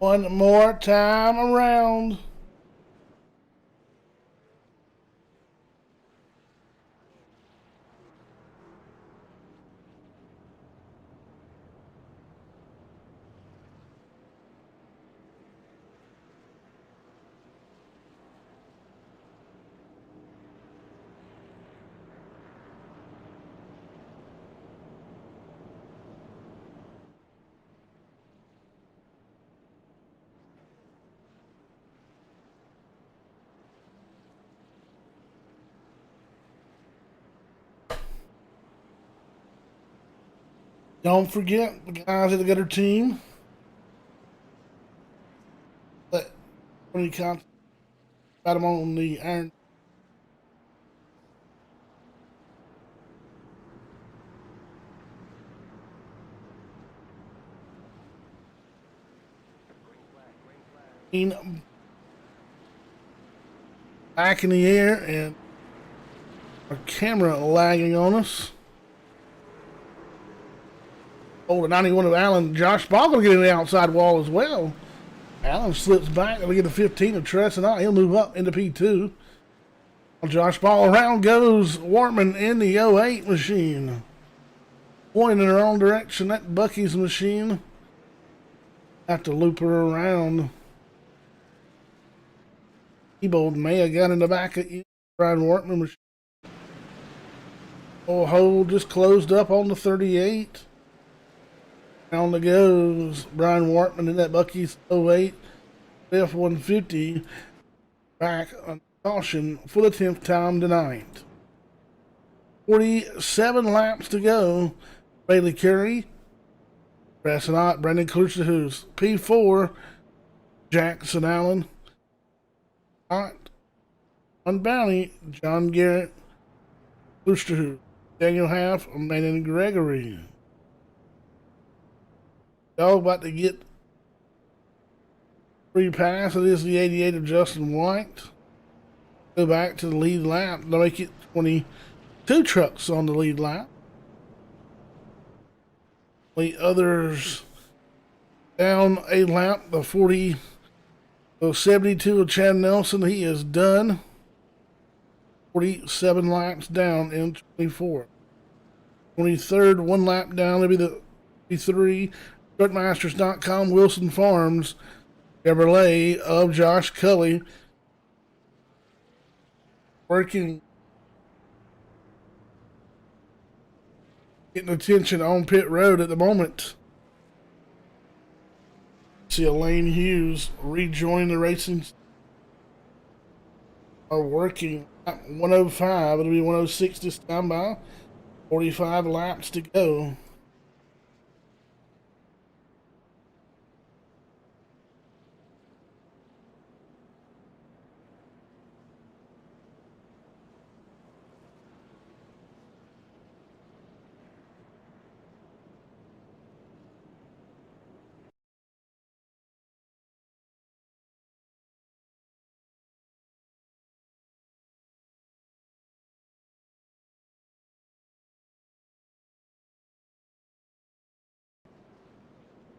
One more time around. Don't forget the guys at the Gutter team. But when you got them on the iron. Back in the air and our camera lagging on us. Oh, the 91 of Allen. Josh Ball going to get in the outside wall as well. Allen slips back. We get the 15 of Tresson. He'll move up into P2. Josh Ball around goes Wartman in the 08 machine. Pointing in the wrong direction. That Bucky's machine. Have to loop her around. Ebold may have got in the back of Brian Wartman machine. Oh, hole just closed up on the 38. On the goes Brian Wartman in that Bucky's 08 F-150 back on caution for the 10th time tonight. 47 laps to go. Bailey Curry, Preston Brendan Closterhoos, P4, Jackson Allen, on Bounty, John Garrett, Closterhoos, Daniel Half, Manon Gregory. Dog about to get free pass. It is the 88 of Justin White. Go back to the lead lap. They'll make it 22 trucks on the lead lap. The others down a lap. The 72 of Chad Nelson. He is done. 47 laps down in 24. 23rd, one lap down. It'll be the 3. Truckmasters.com, Wilson Farms, Chevrolet of Josh Cully. Working, getting attention on pit road at the moment. See Elaine Hughes rejoin the racing. Are working at 105. It'll be 106 this time by. 45 laps to go.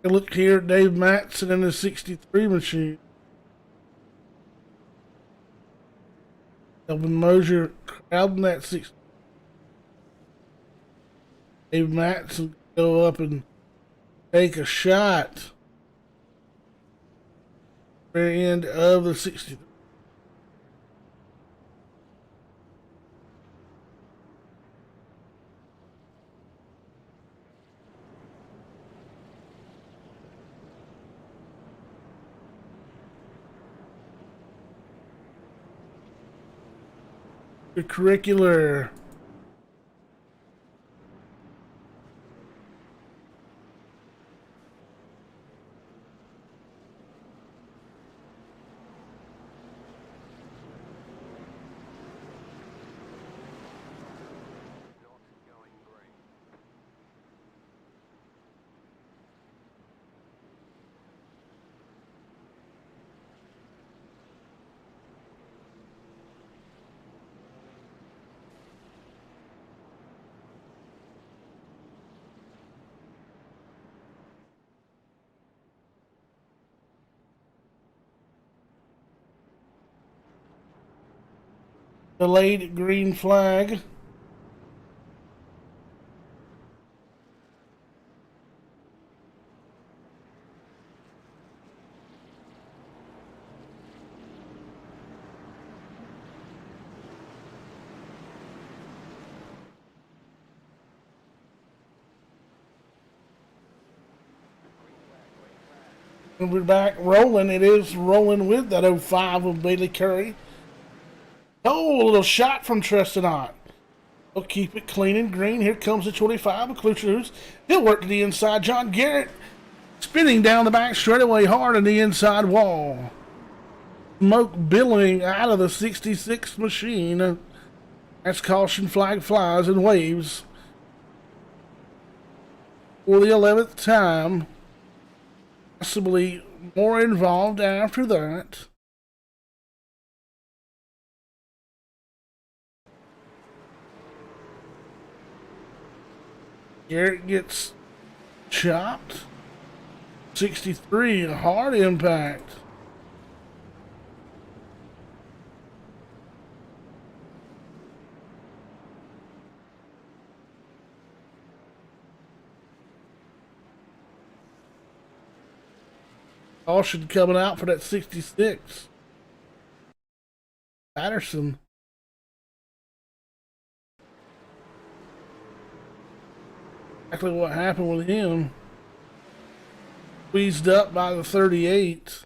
Look here at Dave Matson in the 63 machine. Elvin Mosier crowding that 60. Dave Matson go up and take a shot. Very end of the 63. The curricular. Delayed green flag. And we're back rolling. It is rolling with that 05 of Bailey Curry. Oh, a little shot from Trestonot. We'll keep it clean and green. Here comes the 25 of Cluchers. He'll work to the inside. John Garrett spinning down the back straightaway hard on the inside wall. Smoke billowing out of the 66 machine. That's caution flag flies and waves. For the 11th time. Possibly more involved after that. Garrett gets chopped. 63, a hard impact. Caution coming out for that 66. Patterson. Exactly what happened with him. Squeezed up by the 38.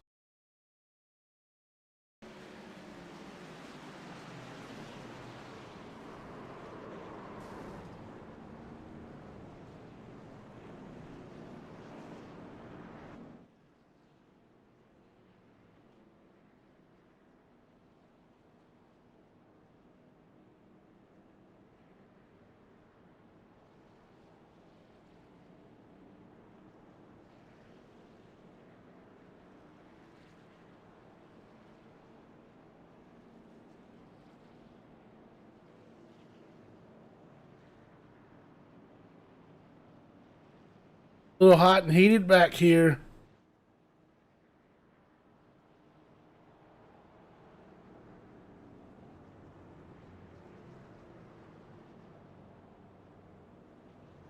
A little hot and heated back here.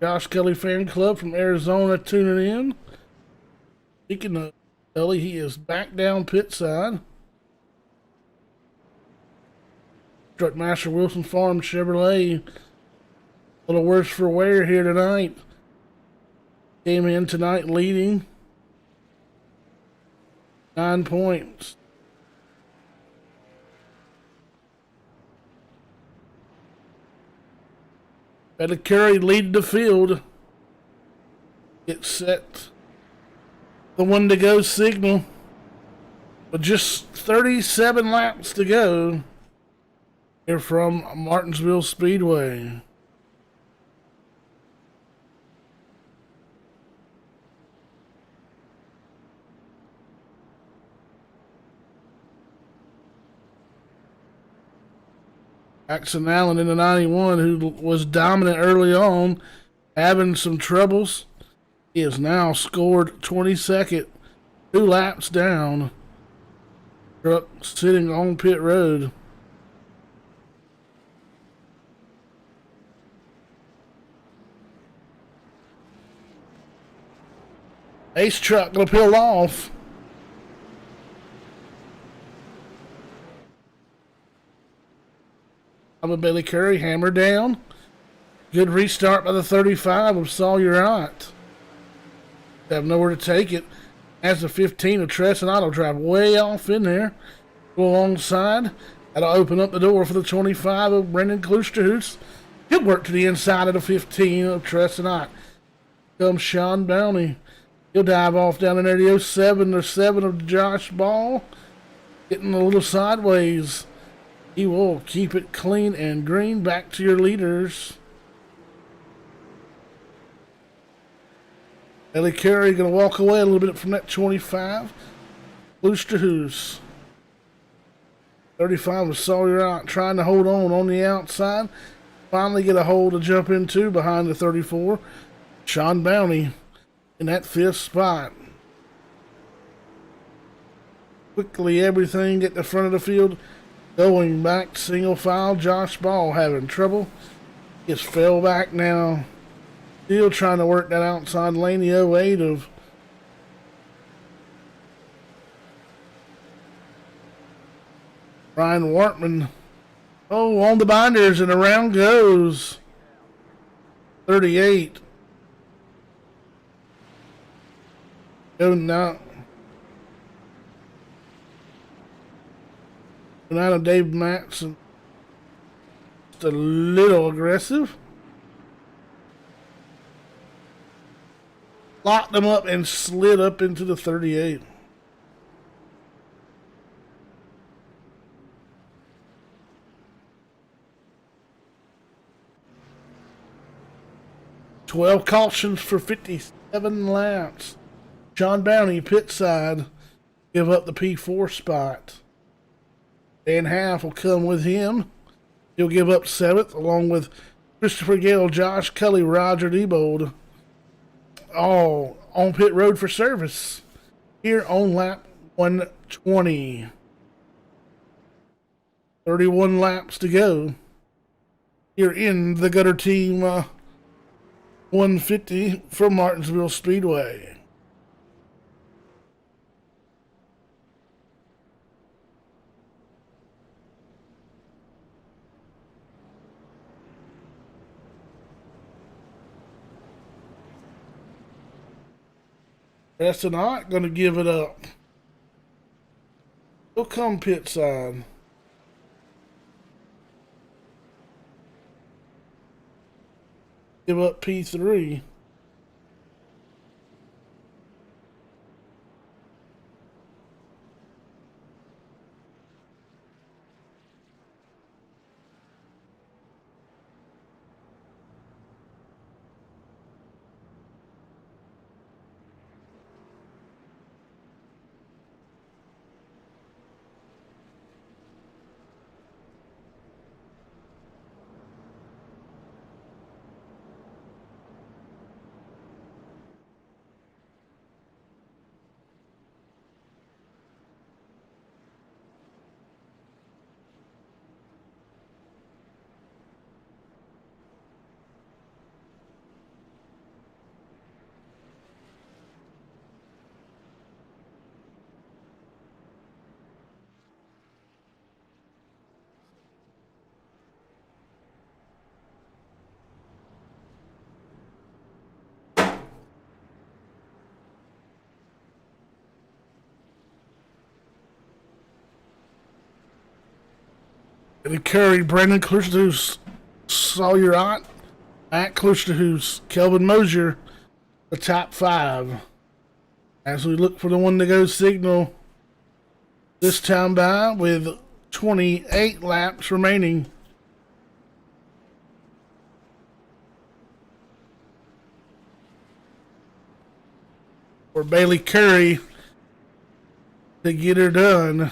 Josh Kelly fan club from Arizona tuning in. Speaking of Kelly, he is back down pit side. Truckmaster Wilson Farm Chevrolet, a little worse for wear here tonight. Came in tonight leading 9 points. Betty Curry lead the field. Get set. The one to go signal. With just 37 laps to go. Here from Martinsville Speedway. Jackson Allen in the 91, who was dominant early on, having some troubles. He has now scored 22nd, 2 laps down. Truck sitting on pit road. Ace truck gonna peel off. Billy Curry hammered down. Good restart by the 35 of Sawyer Ott. Have nowhere to take it. As the 15 of Tressinato drive way off in there. Go alongside. That'll open up the door for the 25 of Brendan Klusterhoos. He'll work to the inside of the 15 of Tressinato. Comes Sean Bowney. He'll dive off down in there. The 07 or 7 of Josh Ball. Getting a little sideways. He will keep it clean and green. Back to your leaders. Ellie Carey going to walk away a little bit from that 25. Klusterhoos. 35 of Sawyer out, trying to hold on the outside. Finally get a hole to jump into behind the 34. Sean Bowney in that 5th spot. Quickly everything at the front of the field. Going back single file. Josh Ball having trouble. Gets fell back now. Still trying to work that outside lane. The 08 of Ryan Wartman. Oh, on the binders and around goes 38. Going out. And out of Dave Matson. Just a little aggressive. Locked them up and slid up into the 38. Twelve cautions for 57 laps. John Bowney, pit side, give up the P4 spot. Dan Half will come with him. He'll give up 7th, along with Christopher Gale, Josh Kelly, Roger Diebold. All on pit road for service. Here on lap 120. 31 laps to go. Here in the Gutter Team 150 from Martinsville Speedway. That's not going to give it up. He'll come pit side. Give up P3. Bailey Curry, Brandon Cloustous, Sawyer Ott, Matt Cloustous, Kelvin Mosier, the top 5. As we look for the one to go signal this time by with 28 laps remaining. For Bailey Curry to get her done.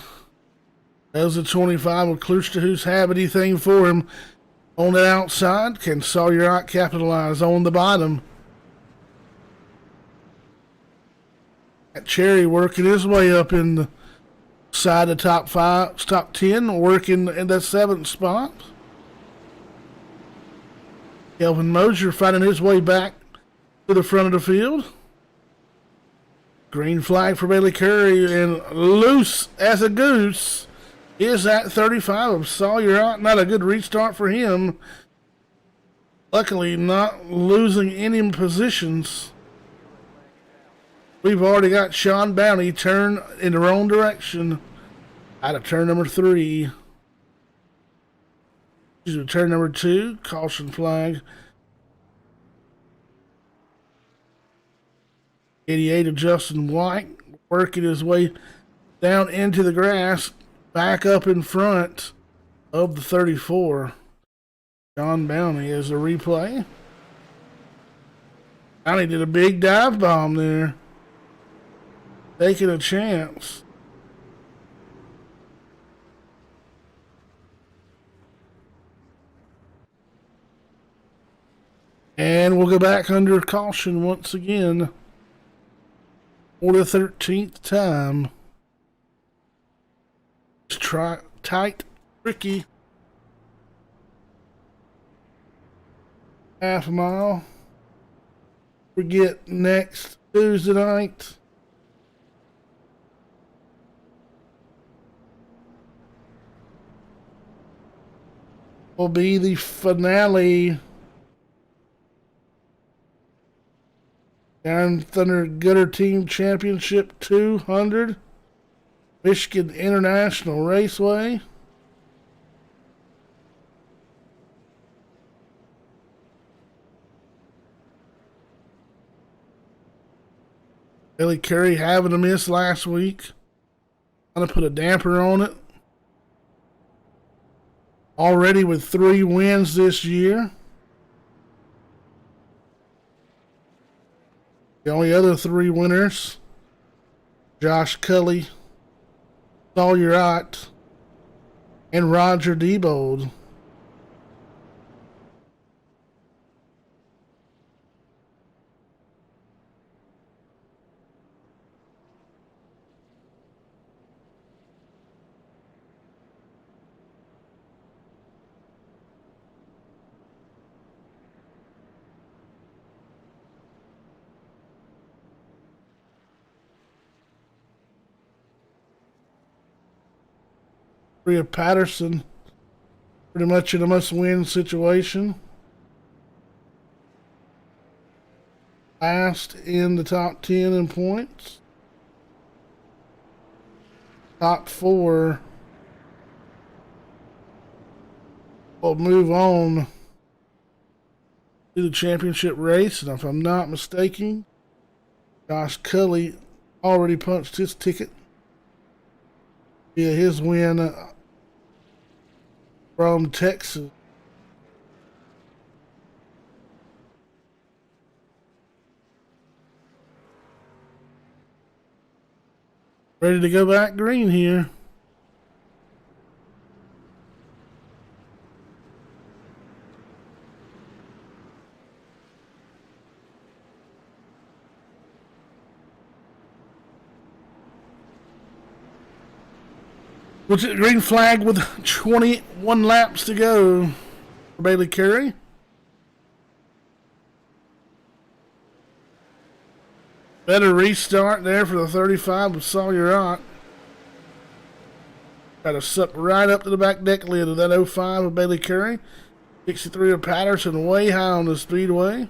Does the 25 with Cloustous have anything for him on the outside? Can Sawyer Ott capitalize on the bottom? That Cherry working his way up in the side of top 5, top 10, working in the 7th spot. Kelvin Mosier finding his way back to the front of the field. Green flag for Bailey Curry, and loose as a goose is at 35 of Sawyer Ott. Not a good restart for him. Luckily, not losing any positions. We've already got Sean Bounty turn in the wrong direction out of turn number 3. Turn number 2, caution flag. 88 of Justin White working his way down into the grass, back up in front of the 34. John Bounty as a replay. Bounty did a big dive bomb there, taking a chance. And we'll go back under caution once again for the 13th time. It's tight, tricky. Half a mile. We get next Tuesday night. Will be the finale. Iron Thunder Gutter Team Championship 200, Michigan International Raceway. Bailey Curry having a miss last week. I'm gonna put a damper on it. Already with 3 wins this year. The only other 3 winners, Josh Cully, Sawyer Ott, and Roger Diebold. Rhea Patterson pretty much in a must-win situation. Last in the top 10 in points. Top 4 will move on to the championship race, and if I'm not mistaken, Josh Cully already punched his ticket. Yeah, his win from Texas. Ready to go back green here. Which is green flag with 21 laps to go for Bailey Curry. Better restart there for the 35 with Sawyer Ott. Got to suck right up to the back deck lid of that 05 of Bailey Curry. 63 of Patterson way high on the speedway.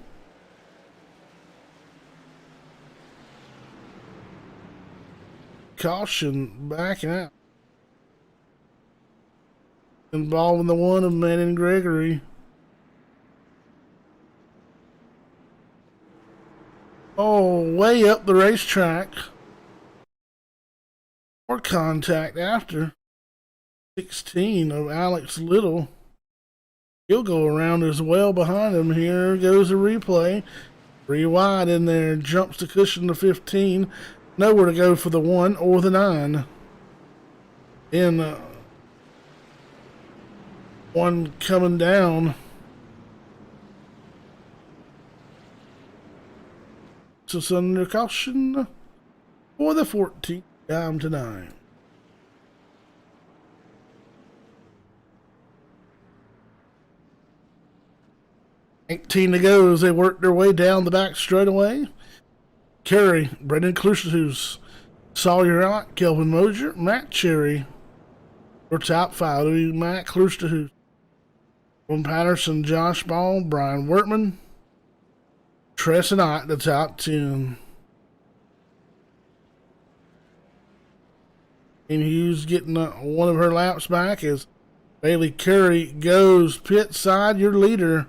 Caution backing out. involving the one of Manning Gregory. Oh, way up the racetrack. More contact after. 16 of Alex Little. He'll go around as well behind him. Here goes a replay. 3 wide in there. Jumps to cushion the 15. Nowhere to go for the 1 or the 9. In one coming down. So it's under caution for the 14th time to 9. $18 to go as they work their way down the back straightaway. Carey, Brendan Klusterhuis, Sawyer Wright, Kelvin Mosier, Matt Cherry. For top 5, Matt Klusterhuis. From Patterson, Josh Ball, Brian Wertman. Tress and Ott, the top 10. And Hughes getting one of her laps back as Bailey Curry goes pit side, your leader.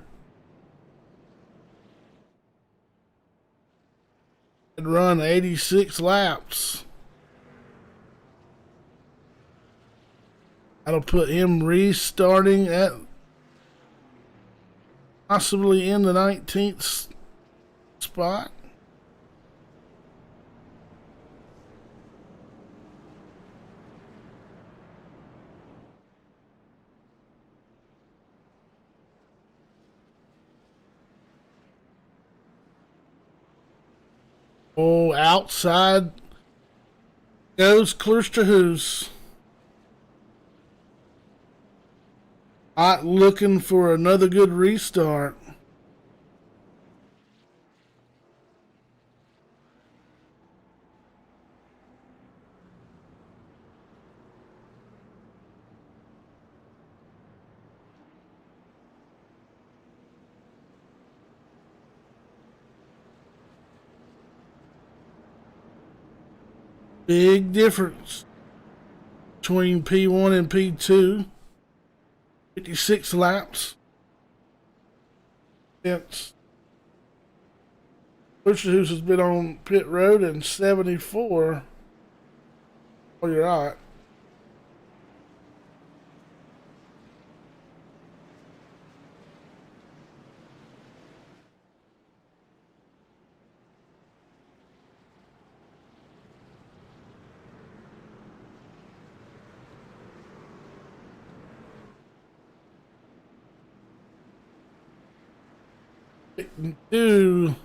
Had run 86 laps. That'll put him restarting at possibly in the 19th spot. Oh, outside goes Klusterhuis. Not looking for another good restart. Big difference between P1 and P2. 56 laps since Klusterhuis has been on pit road, and 74. Oh, you're right. Do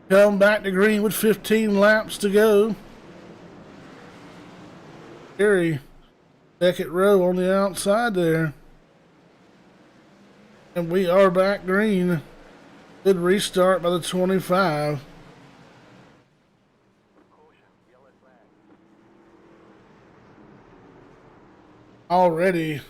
come back to green with 15 laps to go. Gary, second row on the outside there. And we are back green. Good restart by the 25. Already.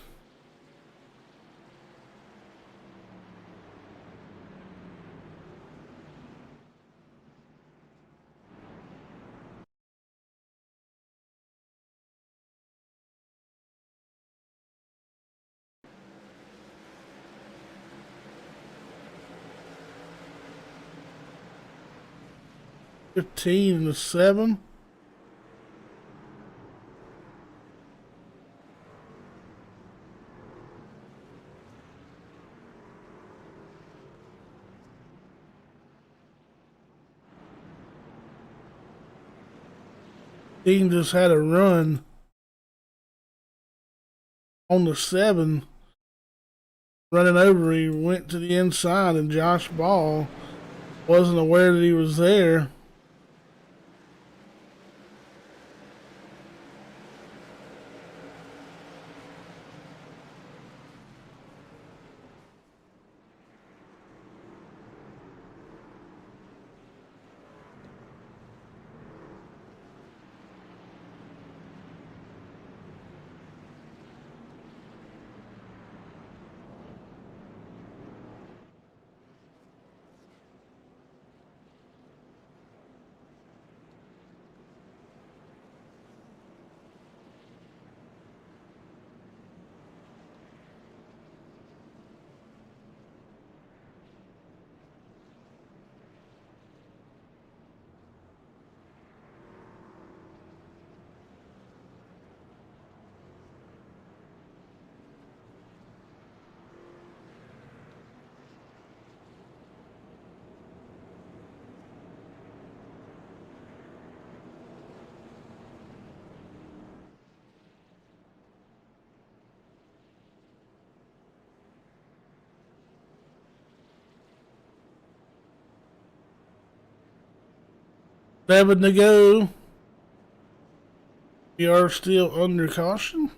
$15 to 7. Team just had a run on the 7. Running over, he went to the inside, and Josh Ball wasn't aware that he was there. 7 to go. We are still under caution.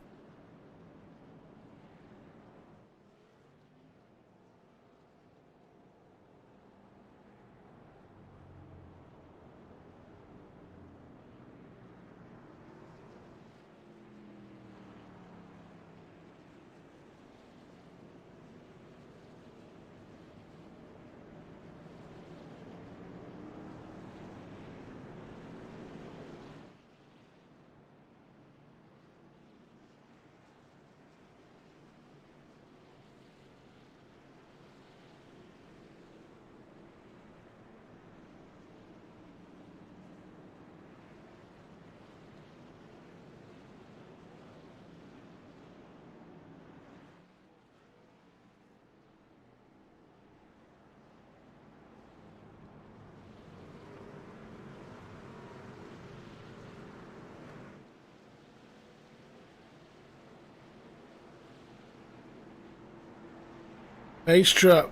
Ace truck.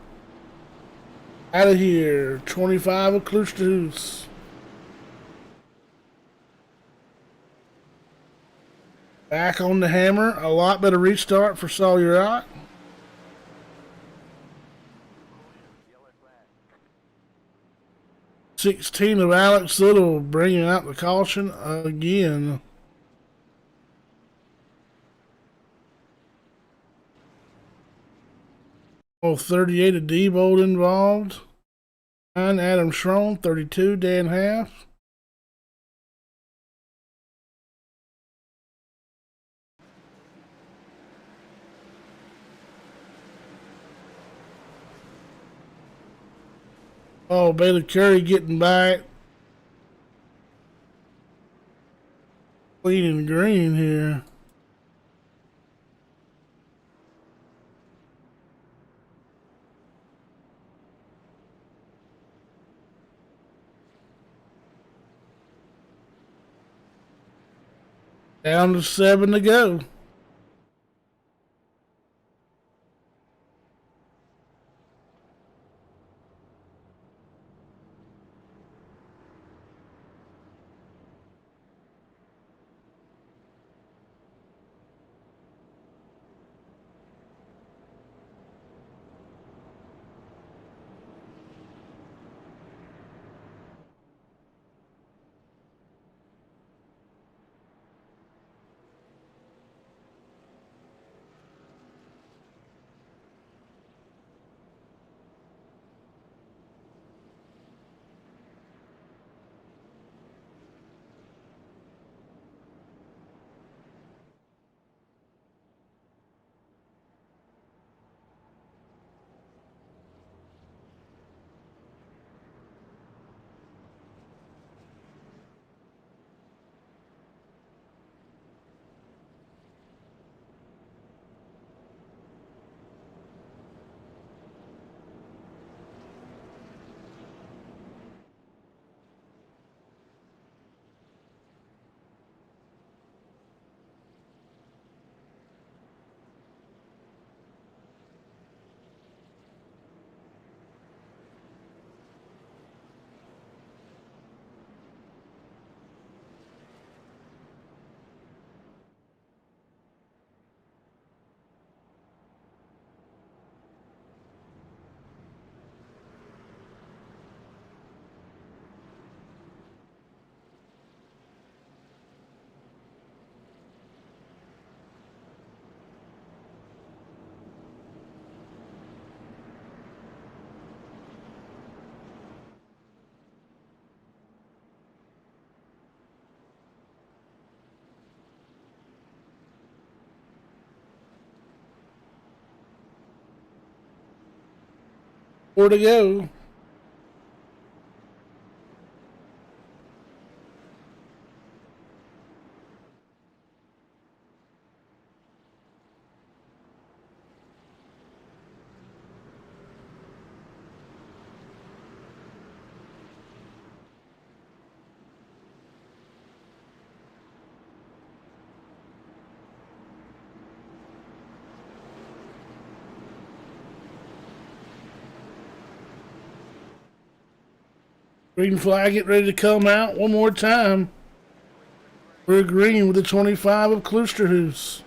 Out of here. 25 of Kloosters. Back on the hammer. A lot better restart for Sawyer Rock. Yellow flag. 16 of Alex Little bringing out the caution again. Oh, 38 of D-Bolt involved. 9 Adam Schroen. 32 Dan Half. Oh, Bailey Curry getting back. Clean and green here. Down to 7 to go. Four to go. Green flag it ready to come out one more time. We're green with the 25 of Kloosterhuis.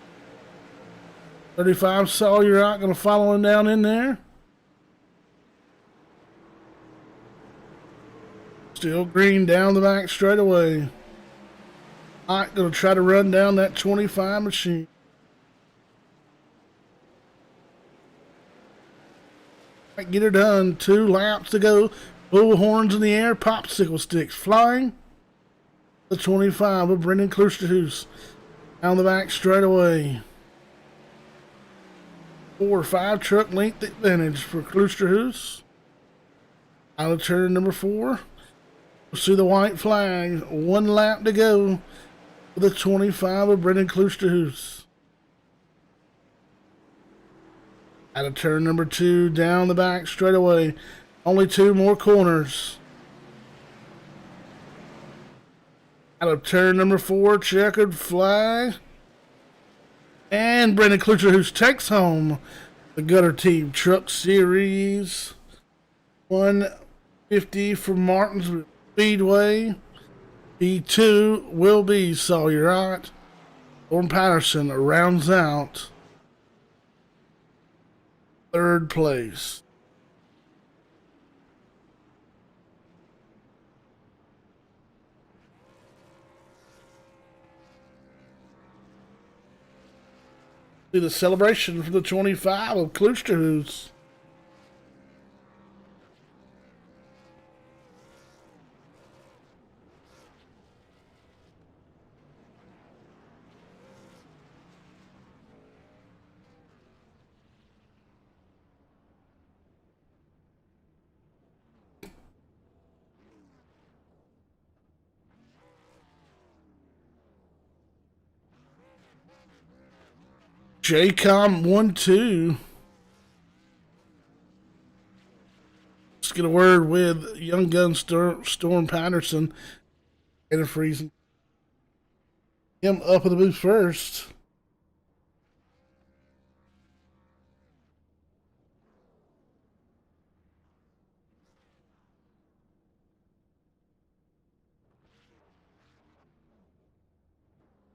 35 Sawyer out, going to follow him down in there. Still green down the back straight away. Hot going to try to run down that 25 machine. Get her done. 2 laps to go. Bullhorns in the air. Popsicle sticks flying. The 25 of Brendan Kloosterhuis. Down the back straight away. 4 or 5 truck length advantage for Kloosterhuis. Out of turn number 4. We'll see the white flag. 1 lap to go for the 25 of Brendan Kloosterhuis. Out of turn number 2, down the back straight away. Only 2 more corners. Out of turn number 4, checkered flag. And Brendan Kloosterhuis takes home the Gutter Team Truck Series 150 from Martinsville Speedway. B2 will be Sawyer Ott. Thorne Patterson rounds out 3rd place. See the celebration for the 25 of Kloosterhuis. JCOM 1-2. Let's get a word with Young Gun Storm Patterson and freezing him up in the booth first.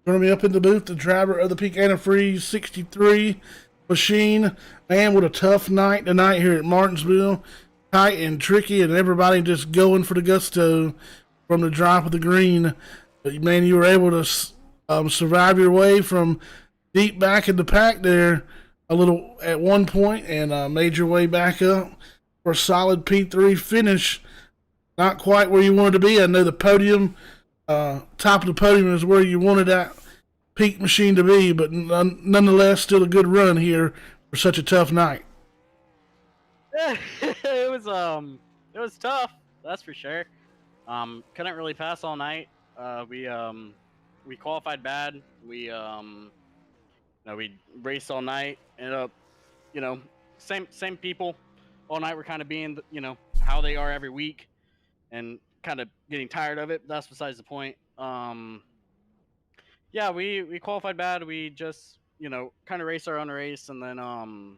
Going to be up in the booth, the driver of the Peak Antifreeze 63 machine. Man, what a tough night tonight here at Martinsville. Tight and tricky, and everybody just going for the gusto from the drop of the green. But man, you were able to survive your way from deep back in the pack there a little at one point, and made your way back up for a solid P3 finish. Not quite where you wanted to be. I know the podium, top of the podium is where you wanted that peak machine to be, but nonetheless, still a good run here for such a tough night. It was tough, that's for sure. Couldn't really pass all night. We qualified bad. We raced all night. Ended up, same people all night. Were kind of being, how they are every week, and kind of getting tired of it. But that's besides the point. Yeah, we qualified bad. We just, kind of raced our own race, and then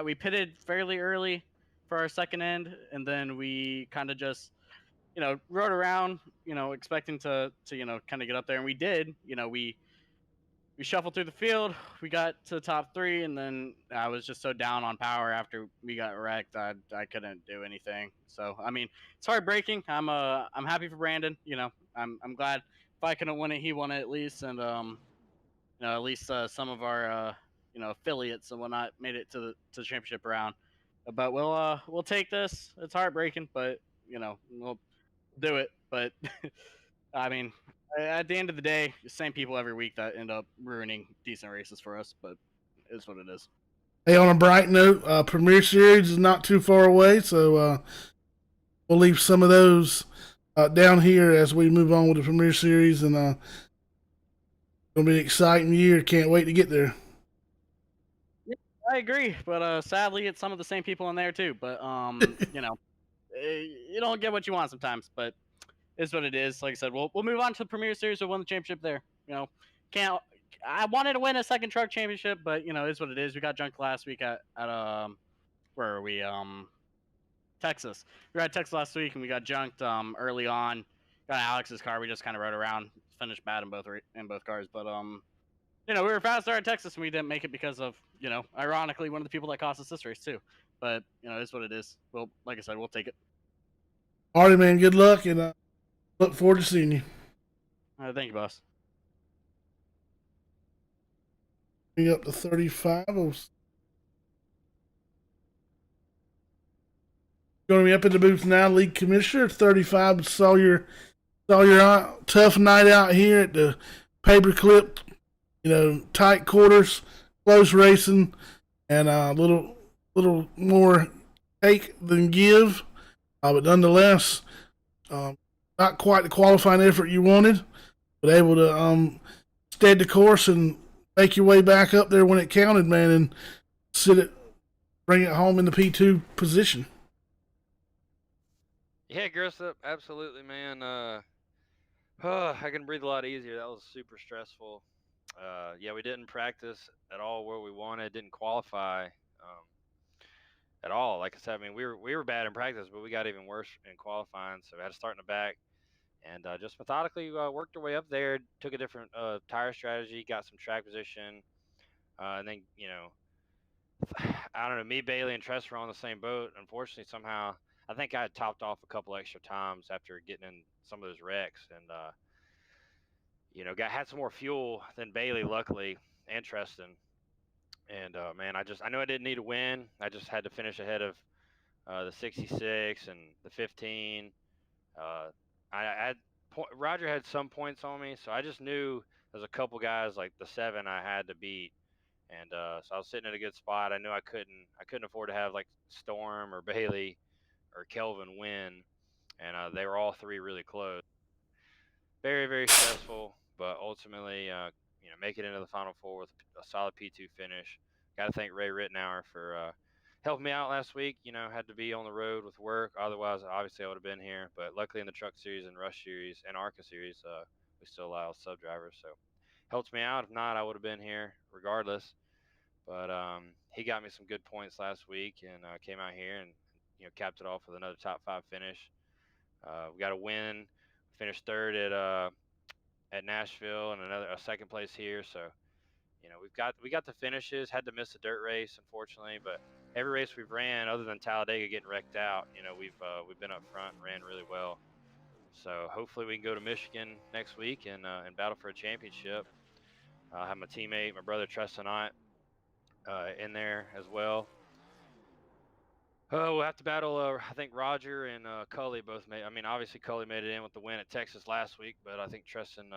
we pitted fairly early for our second end, and then we kind of just, rode around, expecting to kind of get up there, and we did. We shuffled through the field. We got to the top 3, and then I was just so down on power after we got wrecked. I couldn't do anything. So I mean, it's heartbreaking. I'm happy for Brandon. I'm glad if I couldn't win it, he won it at least, and at least some of our affiliates and whatnot made it to the championship round. But we'll take this. It's heartbreaking, but we'll do it. But I mean, at the end of the day, the same people every week that end up ruining decent races for us. But it is what it is. Hey, on a bright note, Premier Series is not too far away, so we'll leave some of those down here as we move on with the Premier Series, and it's gonna be an exciting year. Can't wait to get there. I agree, but sadly, it's some of the same people in there too. But you don't get what you want sometimes. But it's what it is. Like I said, we'll move on to the Premier Series. We'll win the championship there. Can't. I wanted to win a second truck championship, but it's what it is. We got junked last week at where are we Texas. We were at Texas last week and we got junked early on. Got Alex's car. We just kind of rode around, finished bad in both cars. But we were faster at Texas and we didn't make it because of ironically one of the people that cost us this race too. But it's what it is. Well, like I said, we'll take it. All right, man. Good luck, and look forward to seeing you. Thank you, boss. Bring up to 35. Joining me up in the booth now, League Commissioner 35. Saw your tough night out here at the paperclip. Tight quarters, close racing, and a little more take than give. But nonetheless, not quite the qualifying effort you wanted, but able to stay the course and make your way back up there when it counted, man, and bring it home in the P2 position. Yeah, Grissom, absolutely, man. I can breathe a lot easier. That was super stressful. Yeah, we didn't practice at all where we wanted. Didn't qualify at all. Like I said, I mean, we were bad in practice, but we got even worse in qualifying. So we had to start in the back and just methodically worked our way up there. Took a different tire strategy, got some track position, and then I don't know. Me, Bailey, and Tress were on the same boat. Unfortunately, somehow I think I had topped off a couple extra times after getting in some of those wrecks, and had some more fuel than Bailey, luckily, and Treston. And man, I knew I didn't need to win. I just had to finish ahead of the 66 and the 15. Roger had some points on me, so I just knew there's a couple guys like the 7 I had to beat. And so I was sitting at a good spot. I knew I couldn't afford to have like Storm or Bailey or Kelvin win, and they were all 3 really close. Very, very stressful, but ultimately, make it into the Final Four with a solid P2 finish. Got to thank Ray Rittenauer for helping me out last week. Had to be on the road with work. Otherwise, obviously, I would have been here. But luckily, in the Truck Series and Rush Series and ARCA Series, we still allow sub drivers. So helped me out. If not, I would have been here regardless. But he got me some good points last week and came out here and capped it off with another top 5 finish. We got a win. Finished third at Nashville and a second place here. So we got the finishes. Had to miss a dirt race unfortunately, but every race we've ran other than Talladega getting wrecked out, we've been up front and ran really well. So hopefully we can go to Michigan next week and battle for a championship. I'll have my teammate, my brother Treston Ott, in there as well. We'll have to battle. I think Roger and Cully both made. I mean, obviously Cully made it in with the win at Texas last week, but I think Treston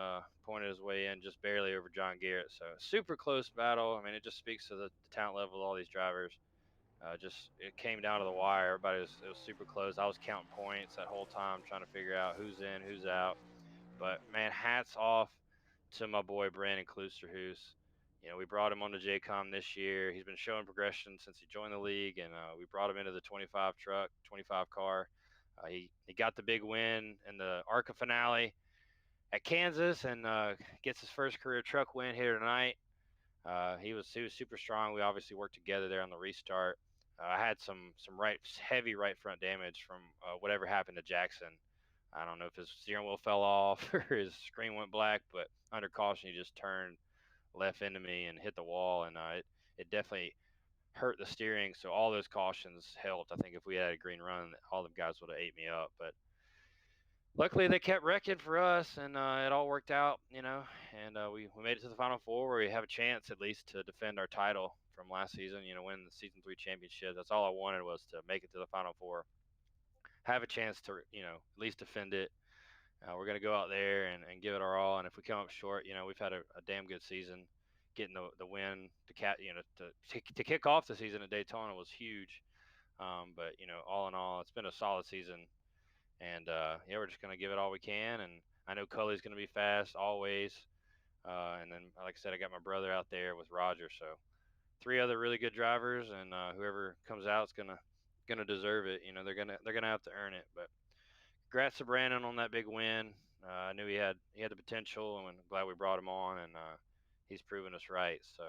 pointed his way in just barely over John Garrett. So super close battle. I mean, it just speaks to the talent level of all these drivers. It came down to the wire. It was super close. I was counting points that whole time, trying to figure out who's in, who's out. But man, hats off to my boy Brandon Kloosterhuis. We brought him on the JCOM this year. He's been showing progression since he joined the league, and we brought him into the 25 car. He got the big win in the ARCA finale at Kansas and gets his first career truck win here tonight. He was super strong. We obviously worked together there on the restart. I had some heavy right front damage from whatever happened to Jackson. I don't know if his steering wheel fell off or his screen went black, but under caution he just turned left into me and hit the wall, and it definitely hurt the steering. So all those cautions helped. I think if we had a green run, all the guys would have ate me up. But luckily they kept wrecking for us, and it all worked out, And we made it to the Final Four, where we have a chance at least to defend our title from last season. Win the season 3 championship. That's all I wanted, was to make it to the Final Four, have a chance to at least defend it. We're going to go out there and give it our all. And if we come up short, we've had a damn good season. Getting the win to kick off the season at Daytona was huge. But all in all, it's been a solid season. And yeah, we're just going to give it all we can. And I know Cully's going to be fast always. And then, like I said, I got my brother out there with Roger. So 3 other really good drivers, and whoever comes out is gonna deserve it. They're gonna have to earn it. But congrats to Brandon on that big win. I knew he had the potential, and I'm glad we brought him on. And he's proven us right. So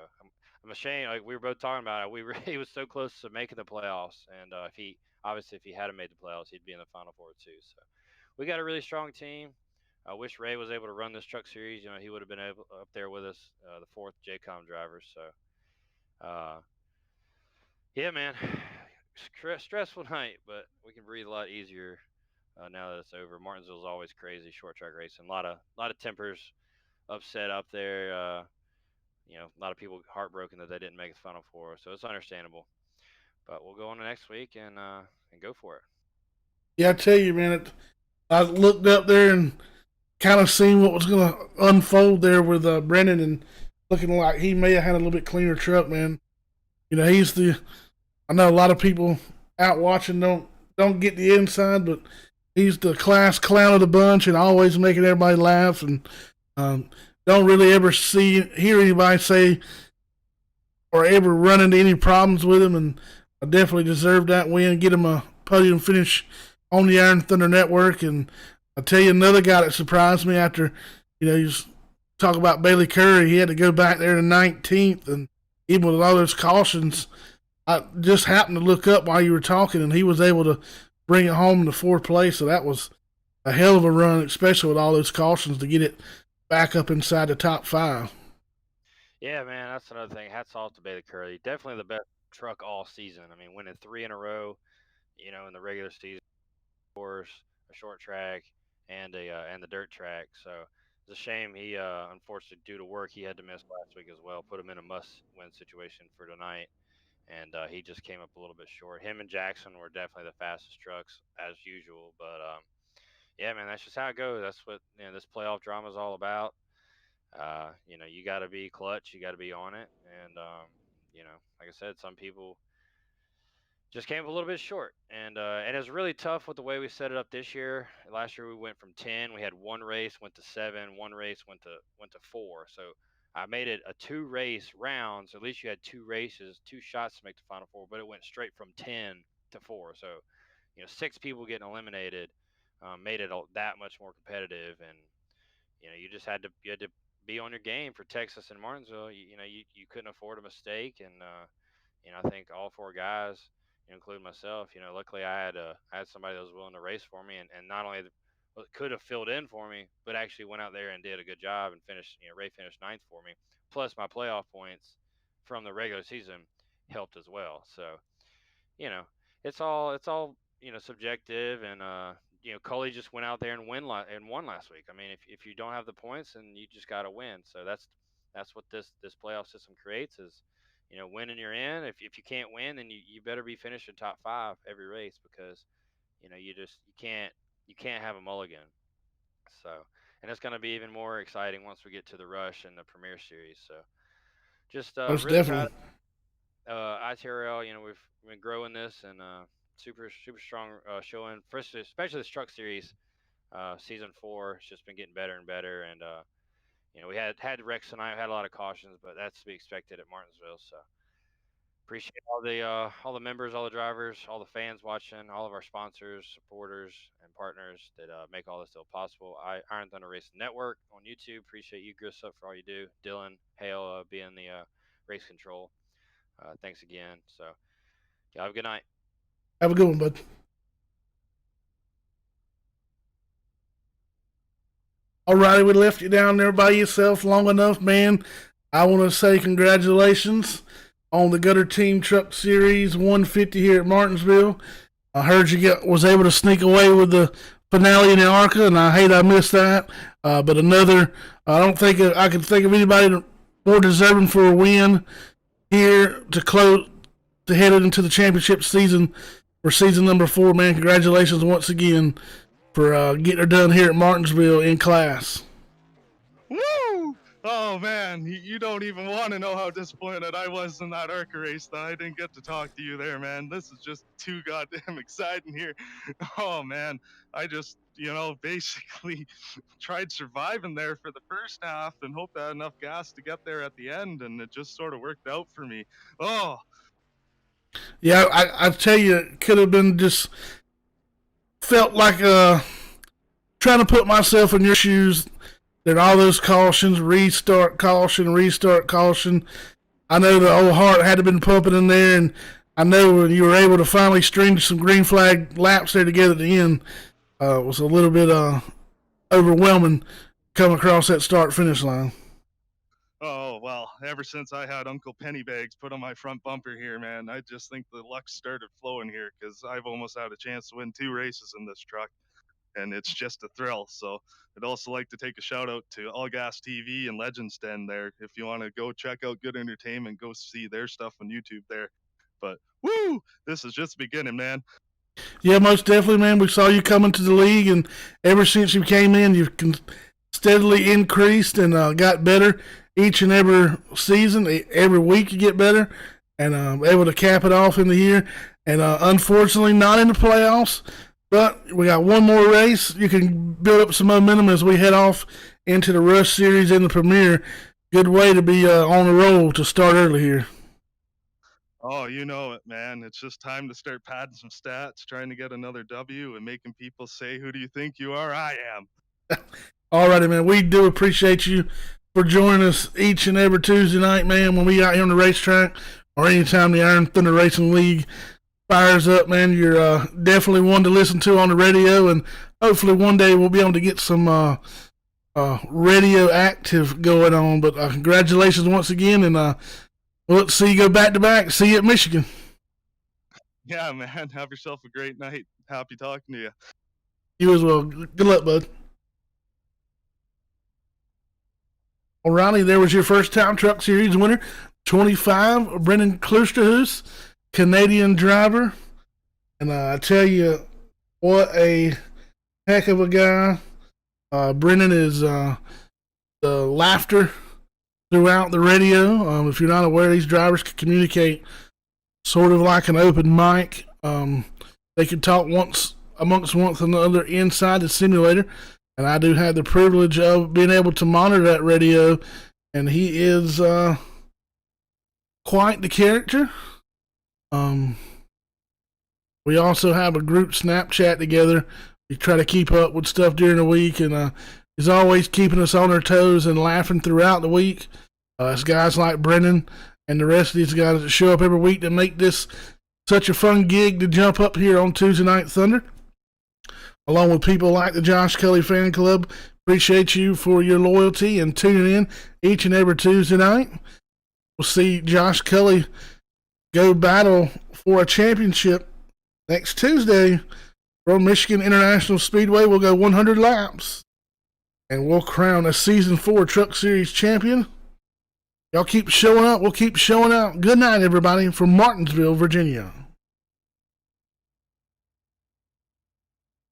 I'm ashamed. Like we were both talking about it, he was so close to making the playoffs, and if he hadn't made the playoffs, he'd be in the Final Four too. So we got a really strong team. I wish Ray was able to run this truck series. He would have been able up there with us, the fourth JCOM driver. So, yeah, man, stressful night, but we can breathe a lot easier now that it's over. Martinsville's always crazy, short track racing. A lot of tempers upset up there. A lot of people heartbroken that they didn't make the Final Four, so it's understandable. But we'll go on to next week and go for it. Yeah, I tell you, man, I looked up there and kind of seen what was going to unfold there with Brennan, and looking like he may have had a little bit cleaner truck, man. I know a lot of people out watching don't get the inside, but he's the class clown of the bunch and always making everybody laugh, and don't really ever hear anybody say or ever run into any problems with him, and I definitely deserved that win, get him a podium finish on the Iron Thunder Network. And I'll tell you another guy that surprised me after, you talk about Bailey Curry. He had to go back there to 19th, and even with all those cautions, I just happened to look up while you were talking, and he was able to bring it home in the 4th place. So that was a hell of a run, especially with all those cautions, to get it back up inside the top 5. Yeah, man, that's another thing. Hats off to Bailey Curley. Definitely the best truck all season. I mean, winning 3 in a row, in the regular season, course, a short track, and the dirt track. So it's a shame he unfortunately, due to work, he had to miss last week as well. Put him in a must-win situation for tonight, and he just came up a little bit short. Him and Jackson were definitely the fastest trucks as usual, but yeah, man, that's just how it goes. That's what this playoff drama is all about. You got to be clutch, you got to be on it, and like I said, some people just came up a little bit short, and it's really tough with the way we set it up this year. Last year we went from 10, we had one race went to 7, one race went to 4. So I made it a 2-race round, so at least you had 2 races, 2 shots to make the Final Four, but it went straight from 10 to 4. So 6 people getting eliminated made it that much more competitive, and you just had to be on your game for Texas and Martinsville. You couldn't afford a mistake, and I think all 4 guys, including myself, luckily I had somebody that was willing to race for me, and not only could have filled in for me, but actually went out there and did a good job and finished. Ray finished 9th for me, plus my playoff points from the regular season helped as well. So, it's all subjective, and Cully just went out there and won last week. I mean, if you don't have the points, then you just got to win. So that's what this playoff system creates is, winning you're in. If you can't win, then you better be finishing top 5 every race, because you can't have a mulligan. So, and it's going to be even more exciting once we get to the Rush and the Premier Series. So, just Most really definitely. proud. ITRL, we've been growing this, and super strong showing. First, especially this truck series, season 4, it's just been getting better and better. And we had wrecks tonight, had a lot of cautions, but that's to be expected at Martinsville. So appreciate all the members, all the drivers, all the fans watching, all of our sponsors, supporters, and partners that make all this still possible. Iron Thunder Racing Network on YouTube. Appreciate you, Grissup, for all you do. Dylan Hale being the race control. Thanks again. So, have a good night. Have a good one, bud. Alrighty, we left you down there by yourself long enough, man. I want to say congratulations on the Gutter Team Truck Series 150 here at Martinsville. I heard you was able to sneak away with the finale in the ARCA, and I hate I missed that. But I don't think I can think of anybody more deserving for a win here to head into the championship season for season number 4, man. Congratulations once again for getting her done here at Martinsville in class. Woo! Oh man, you don't even want to know how disappointed I was in that ARCA race that I didn't get to talk to you there, man. This is just too goddamn exciting here. Oh man, I just, basically tried surviving there for the first half and hoped I had enough gas to get there at the end, and it just sort of worked out for me. Oh. Yeah, I tell you, it could have been just felt like trying to put myself in your shoes. There are all those cautions, restart caution, restart caution. I know the old heart had to been pumping in there, and I know when you were able to finally string some green flag laps there together at the end, it was a little bit overwhelming coming across that start-finish line. Oh, well, ever since I had Uncle Pennybags put on my front bumper here, man, I just think the luck started flowing here because I've almost had a chance to win 2 races in this truck, and it's just a thrill. So I'd also like to take a shout out to All Gas TV and Legends Den there. If you want to go check out good entertainment, go see their stuff on YouTube there. But woo, this is just the beginning, man. Yeah, most definitely, man. We saw you coming to the league, and ever since you came in, you've steadily increased and got better each and every season. Every week you get better, and able to cap it off in the year. And unfortunately, not in the playoffs, but we got one more race. You can build up some momentum as we head off into the Rush Series and the Premier. Good way to be on the roll to start early here. Oh, you know it, man. It's just time to start padding some stats, trying to get another W and making people say, who do you think you are? I am. All righty, man. We do appreciate you for joining us each and every Tuesday night, man, when we out here on the racetrack or anytime the Iron Thunder Racing League fires up, man. You're definitely one to listen to on the radio, and hopefully one day we'll be able to get some radio active going on. But congratulations once again, and let's see you go back-to-back. See you at Michigan. Yeah, man. Have yourself a great night. Happy talking to you. You as well. Good luck, bud. O'Reilly, there was your first time Truck Series winner, 25, Brendan Kloosterhuis, Canadian driver. And I tell you, what a heck of a guy. Brendan is the laughter throughout the radio. If you're not aware, these drivers can communicate sort of like an open mic. They can talk amongst one another inside the simulator. And I do have the privilege of being able to monitor that radio, and he is quite the character. We also have a group Snapchat together. We try to keep up with stuff during the week, and he's always keeping us on our toes and laughing throughout the week. It's guys like Brendan and the rest of these guys that show up every week to make this such a fun gig to jump up here on Tuesday Night Thunder. Along with people like the Josh Cully Fan Club. Appreciate you for your loyalty and tuning in each and every Tuesday night. We'll see Josh Cully go battle for a championship next Tuesday from Michigan International Speedway. We'll go 100 laps, and we'll crown a Season 4 Truck Series champion. Y'all keep showing up. We'll keep showing out. Good night, everybody, from Martinsville, Virginia.